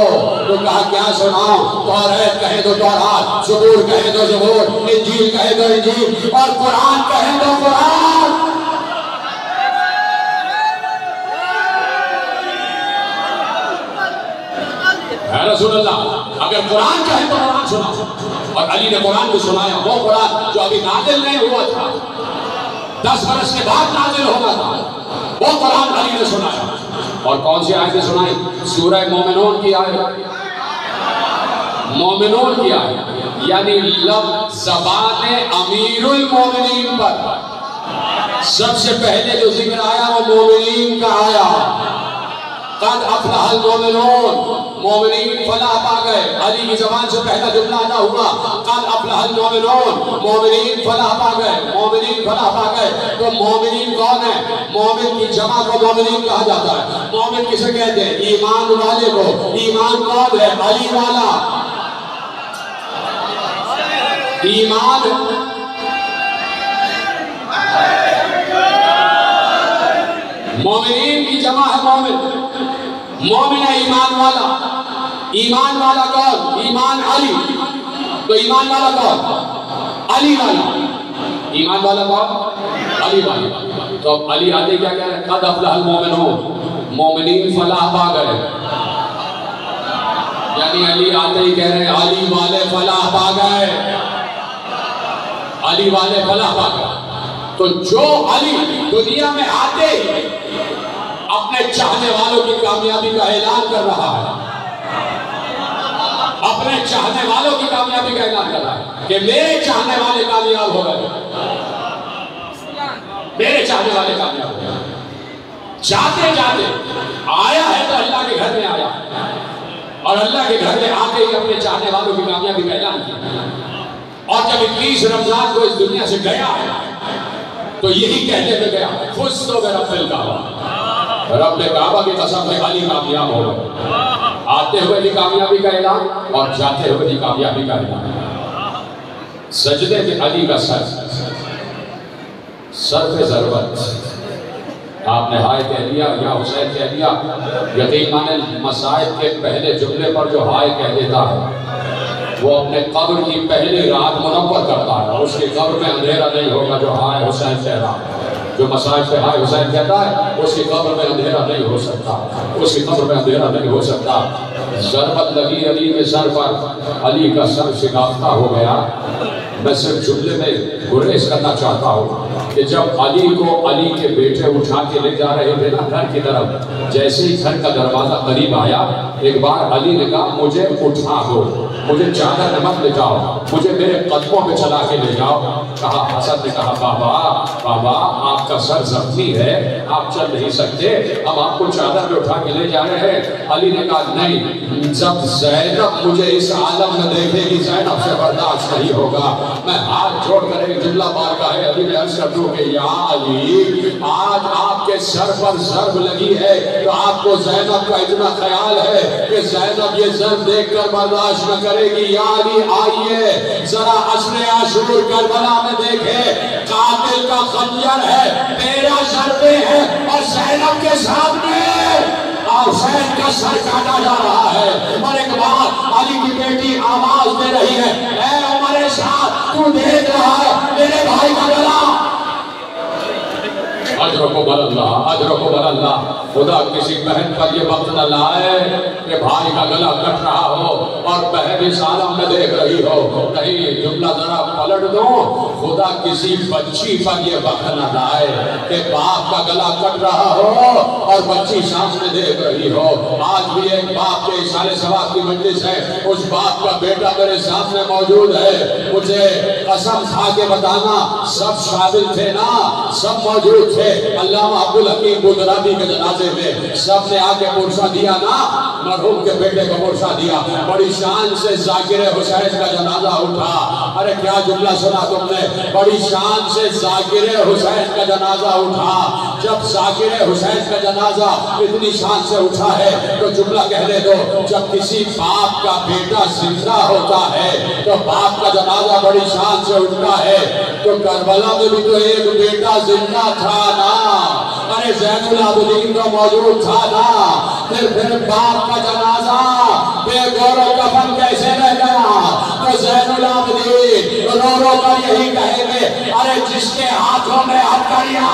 تو کہا کیا سناؤ؟ توریت کہے تو تورات, زبور کہے تو زبور, انجیل کہے تو انجیل, اور قرآن کہے تو قرآن. اے رسول اللہ اگر قرآن کہے تو قرآن سنا. اور علی نے قرآن کو سنایا, وہ قرآن جو ابھی نازل نہیں ہوا تھا, 10 برس کے بعد نازل ہونا تھا, وہ قرآن علی نے سنایا. اور کون سی آیتیں سنائی؟ سورہ مومنون کی آیت, مومنون کی آیت, یعنی زبان امیر المومنین پر سب سے پہلے جو ذکر آیا وہ مومنین کا آیا. قد افلح المومنون, مومنین فلاح پا گئے. علی کی زبان سے پہلا جملہ ادا ہوا قد افلح المومنون, مومنین فلاح پا گئے, مومنین فلاح پا گئے. تو مومنین کون ہے؟ مومن کی جمع کو مومنین کہا جاتا ہے. مومن کسے کہتے ہیں؟ ایمان والے کو. ایمان کون ہے؟ علی والا. ایمان مومنین کی جمع ہے مومن. مومن ہے ایمان والا. ایمان والا کون؟ ایمان علی. تو ایمان والا کون؟ علی والا. ایمان والا کون؟ علی والا. تو اب علی آتے کیا کہہ رہے ہیں؟ قد افلح المومنون, مومنین فلاح پا گئے. یعنی علی آتے ہی کہہ رہے ہیں علی والے فلاح پا گئے, علی والے فلاح پا گئے. تو جو علی دنیا میں آتے ہی اپنے چاہنے والوں کی کامیابی کا اعلان کر رہا ہے, اپنے چاہنے والوں کی کامیابی کا اعلان کر رہا ہے کہ میرے چاہنے والے کامیاب ہو گئے, میرے چاہنے والے کامیاب ہو گئے. جاتے جاتے آیا ہے تو اللہ کے گھر میں آیا, اور اللہ کے گھر میں آتے ہی اپنے چاہنے والوں کی کامیابی کا اعلان کیا. اور جب 21 رمضان کو اس دنیا سے گیا ہے تو یہی کہتے ہوئے گیا خوش تو برب الکعبہ, رب کعبہ کی قسم ہے علی کامیاب ہو گئے. آتے ہوئے بھی کامیابی کا اعلان اور جاتے ہوئے بھی کامیابی کا اعلان. سجدے میں علی کا سر پہ ضرورت. آپ نے ہائے کہہ دیا یا حسین کہہ دیا, یقیناً مسائب کے پہلے جملے پر جو ہائے کہہ دیتا ہے وہ اپنے قبر کی پہلی رات منور کرتا ہے, اور اس کی قبر میں اندھیرا نہیں ہوگا جو ہائے حسین کہہ رہا ہے. جو مسائب پہ ہائے حسین کہتا ہے اس کی قبر میں اندھیرا نہیں ہو سکتا, اس کی قبر میں اندھیرا نہیں ہو سکتا. ضربت لگی علی کے سر پر, علی کا سر شکافتہ ہو گیا. میں صرف جملے میں گریز کرنا چاہتا ہوں کہ جب علی کو علی کے بیٹے اٹھا کے لے جا رہے تھے نا گھر کی طرف، جیسے ہی گھر کا دروازہ قریب آیا، ایک بار علی نے کہا مجھے اٹھا دو، مجھے چادر مت لے جاؤ، مجھے میرے قدموں پہ چلا کے لے جاؤ۔ کہا حسن نے کہا بابا آپ کا سر زخمی ہے، آپ چل نہیں سکتے، ہم آپ کو چادر پہ اٹھا کے لے جا رہے ہیں۔ علی نے کہا نہیں، جب زینب مجھے اس عالم میں دیکھے گی زینب سے برداشت نہیں ہوگا۔ میں ہاتھ جوڑ کر ایک جملہ بار کا ہے، علی نے عرض کر دوں کہ یا علی آج آپ کے سر پر ضرب لگی ہے تو آپ کو زینب کا اتنا خیال ہے کہ زینب یہ ضرب دیکھ کر برداشت نہ کرے گی۔ یا علی آئیے ذرا عصر عاشور کربلا میں دیکھے، قاتل کا خنجر ہے، میرا ضربے ہے اور زینب کے سامنے حسین کا سر کاٹا جا رہا ہے۔ اور ایک بار علی کی بیٹی آواز دے رہی ہے، اے عمر سعد تو دیکھ رہا ہے میرے بھائی کا گلا۔ اجرکم اللہ، اجرکم اللہ۔ خدا کسی بہن پر یہ وقت نہ لائے کہ بھائی کا گلا کٹ رہا ہو اور بہن اس عالم میں دیکھ رہی ہو۔ نہیں، جملہ ذرا پلٹ دو، خدا کسی بچی پر یہ وقت نہ لائے کہ باپ کا گلا کٹ رہا ہو اور بچی سامنے دیکھ رہی ہو۔ آج بھی ایک باپ کے اصالِ ثواب کی مجلس ہے، اس باپ کا بیٹا میرے سامنے موجود ہے۔ مجھے قسم کھا کے بتانا، سب شامل تھے نا، سب موجود تھے۔ علامہ عبدالحکیم بودرابی کے جنازے میں سب نے آگے پرسہ دیا نا، مرحوم کے بیٹے کو پرسہ دیا، بڑی شان سے ذاکر حسین کا جنازہ اٹھا۔ ارے کیا جملہ سنا تم نے، بڑی شان سے ذاکر حسین کا جنازہ اٹھا۔ جب ذاکر حسین کا جنازہ اتنی شان سے اٹھا ہے تو جملہ کہنے دو، جب کسی باپ کا بیٹا زندہ ہوتا ہے تو باپ کا جنازہ بڑی شان سے اٹھتا ہے، تو کربلا میں بھی تو ایک بیٹا زندہ تھا نا، ارے زین العابدین تو موجود تھا نا، پھر باپ کا جنازہ بے گور و کفن کیسے رہ گیا؟ تو زین العابدین رو رو کر یہی کہیں گے، ارے جس کے ہاتھوں میں ہتھکڑیاں،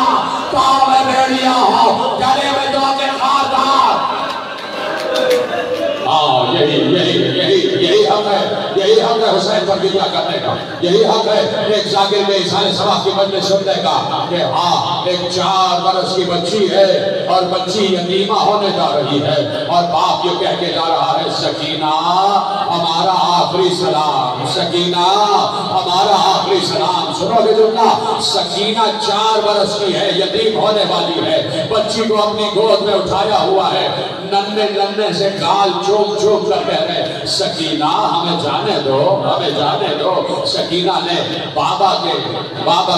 پاؤں میں بیڑیاں ہو، گلے میں دو کے خاردار۔ یہی حق ہے، یہی حق ہے حسین پر گریہ کرنے کا، یہی حق ہے ایک ذاکر میں اصالِ ثواب کی مجلس سننے کا کہ ہاں ایک 4 برس کی بچی ہے اور بچی یتیمہ ہونے جا رہی ہے اور باپ یہ کہہ کے جا رہا ہے سکینہ ہمارا آخری سلام، سکینہ ہمارا آخری سلام۔ سنو گے جملہ، سکینہ 4 برس کی ہے، یتیم ہونے والی ہے، بچی کو اپنی گود میں اٹھایا ہوا ہے، ننھے سے گال چوک چوک کر کہہ رہے سکینہ ہمیں جانے دو، ہمیں جانے دو۔ سکینہ نے بابا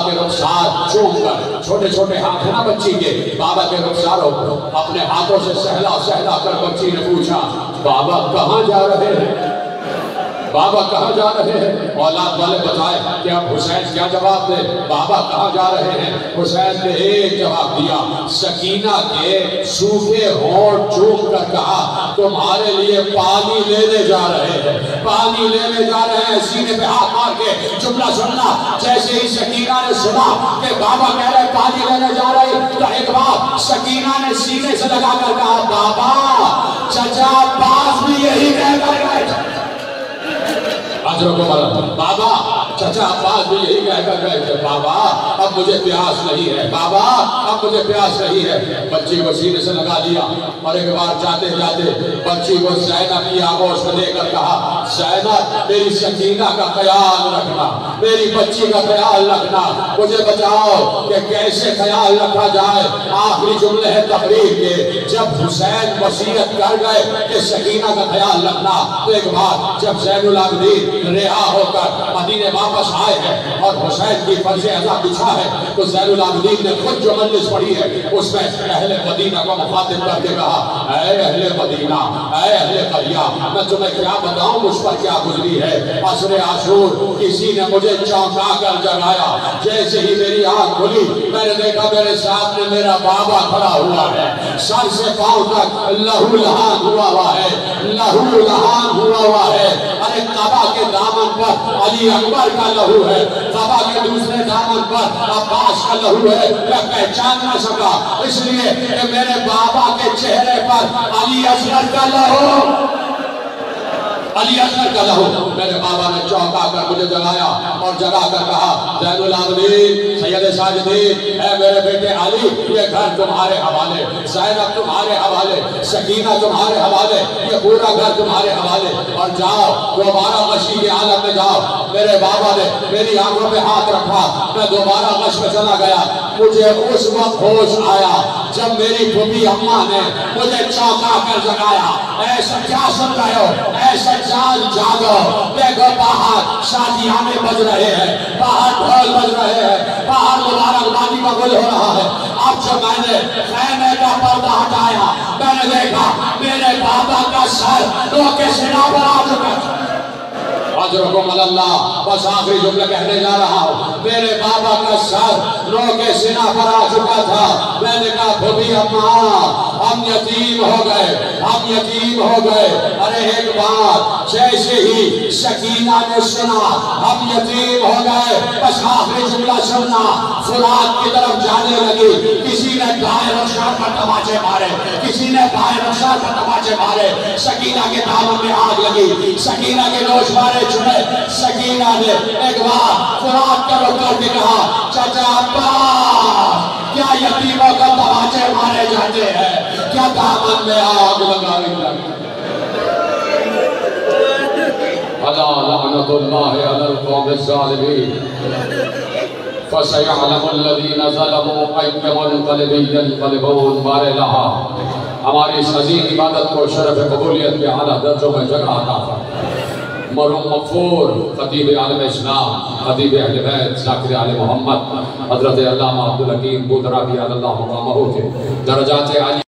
کے رخسار چوم کر، چھوٹے چھوٹے ہاتھ ہیں نا بچی کے، بابا کے رخساروں اپنے ہاتھوں سے سہلا کر بچی نے پوچھا بابا کہاں جا رہے ہیں؟ بابا کہاں جا رہے ہیں؟ اولاد والے بتائے کہ اب حسین کیا جواب دے؟ بابا کہاں جا رہے ہیں؟ حسین نے ایک جواب دیا، سکینہ کے سوکھے ہونٹ چوم کر کہا تمہارے لیے پانی لینے جا رہے ہیں، پانی لینے جا رہے ہیں۔ سینے پہ ہاتھ مار کے جملہ سننا، جیسے ہی سکینہ نے سنا کہ بابا کہہ رہے پانی لینے جا رہے ہیں تو ایک بار سکینہ نے سینے سے لگا کر کہا بابا چچا عباس بھی یہی کہہ کر گئے، بابا چچا عباس بھی یہی کہہ کر گئے تھے، بابا اب مجھے پیاس نہیں ہے، بابا اب مجھے پیاس نہیں ہے۔ بچی کو سینے سے لگا لیا اور ایک بار جاتے جاتے بچی کو زینب کی آغوش میں لے کر کہا زینب میری سکینہ کا خیال رکھنا، میری بچی کا خیال رکھنا، مجھے بچاؤ کہ کیسے خیال رکھا جائے۔ آخری جملے ہیں تقریر کے، جب حسین وصیت کر گئے کہ سکینہ کا خیال رکھنا، تو ایک بار جب زین العابدین رہا ہو کر مدینے واپس آئے ہیں اور حسین کی فرض ادا بچھا ہے تو زین العابدین نے خود جو مجلس پڑھی ہے اس میں اہل مدینہ کو مخاطب کر کے کہا اے اہل مدینہ، اے اہل قریہ، میں تمہیں کیا بتاؤں مجھ پر کیا گزری ہے۔ عصر عاشور کسی نے مجھے چونکا کر جگایا، جیسے ہی میری آنکھ کھلی میں نے دیکھا میرے سامنے میرا بابا کھڑا ہوا ہے، سر سے پاؤں تک لہو لہان ہوا ہے، لہو لہان ہوا ہے۔ ارے قبا کے دامن پر علی اکبر کا لہو ہے، قبا کے دوسرے دامن پر عباس کا لہو ہے، میں پہچان نہ سکا اس لیے کہ میرے بابا کے چہرے پر علی اصغر کا لہو۔ علی اصغر کا لہو. میرے بابا نے چونکا کر مجھے جگایا اور جگا کر کہا زین العابدین سید ساجدین اے میرے بیٹے علی یہ گھر تمہارے حوالے، زینب تمہارے حوالے، سکینہ تمہارے حوالے، یہ پورا گھر تمہارے حوالے، اور جاؤ دوبارہ مشی کے عالم میں جاؤ. میرے بابا نے میری آنکھوں پہ ہاتھ رکھا، میں دوبارہ مشی میں چلا گیا. مجھے اس وقت ہوش آیا جب میری پھوپھی اماں نے مجھے چونکا کر جگایا. ایسا کیا سن رہے ہو؟ ایسا جان جاگو، دیکھو باہر شادیانے بج رہے ہیں، باہر ڈھول بج رہے ہیں، باہر مبارک بادی کا گل ہو رہا ہے. اب جب میں نے خیمے کا پردہ ہٹایا میں نے دیکھا میرے بابا کا سر رو کے سینہ پر آ چکا تھا. اجرکم اللہ. بس آخری جملہ کہنے جا رہا ہوں. میرے بابا کا سر رو کے سینہ پر آ چکا تھا. میں نے کہا بھوبی اماں ہم یتیم ہو گئے، ہم یتیم ہو گئے. ارے ایک بات جیسے ہی سکینہ نے سنا ہم یتیم ہو گئے، بس آخری جملہ سننا. فرات کی طرف جانے لگی. کسی نے دائیں رخسار پر تماچے مارے، کسی نے بائیں رخسار پر تماچے مارے. سکینہ کے دامن میں آگ لگی، سکینہ کے گوشت مارے چھڑے. سکینہ نے ایک بار فرات کا رخ کر کے کہا چچا عباس کیا یتیموں کا تماچے مارے جاتے ہیں، کیا دامن میں آگ لگائی جاتی ہے؟ الا لعنت اللہ علی القوم الظالمین فَسَيَعْلَمُ الَّذِينَ ظَلَمُوا أَيَّ مُنْقَلِبٍ يَنْقَلِبُونَ. بارے لہا ہماری اس عظیم عبادت کو شرف قبولیت کے اعلیٰ درجوں میں جگہ عطا فرما. مرحوم مغفور خطیب عالم اسلام، خطیب اہل بیت، ذاکر آل محمد حضرت علامہ عبدالحکیم بودرابی علی اللہ مقامہ کے درجات عالی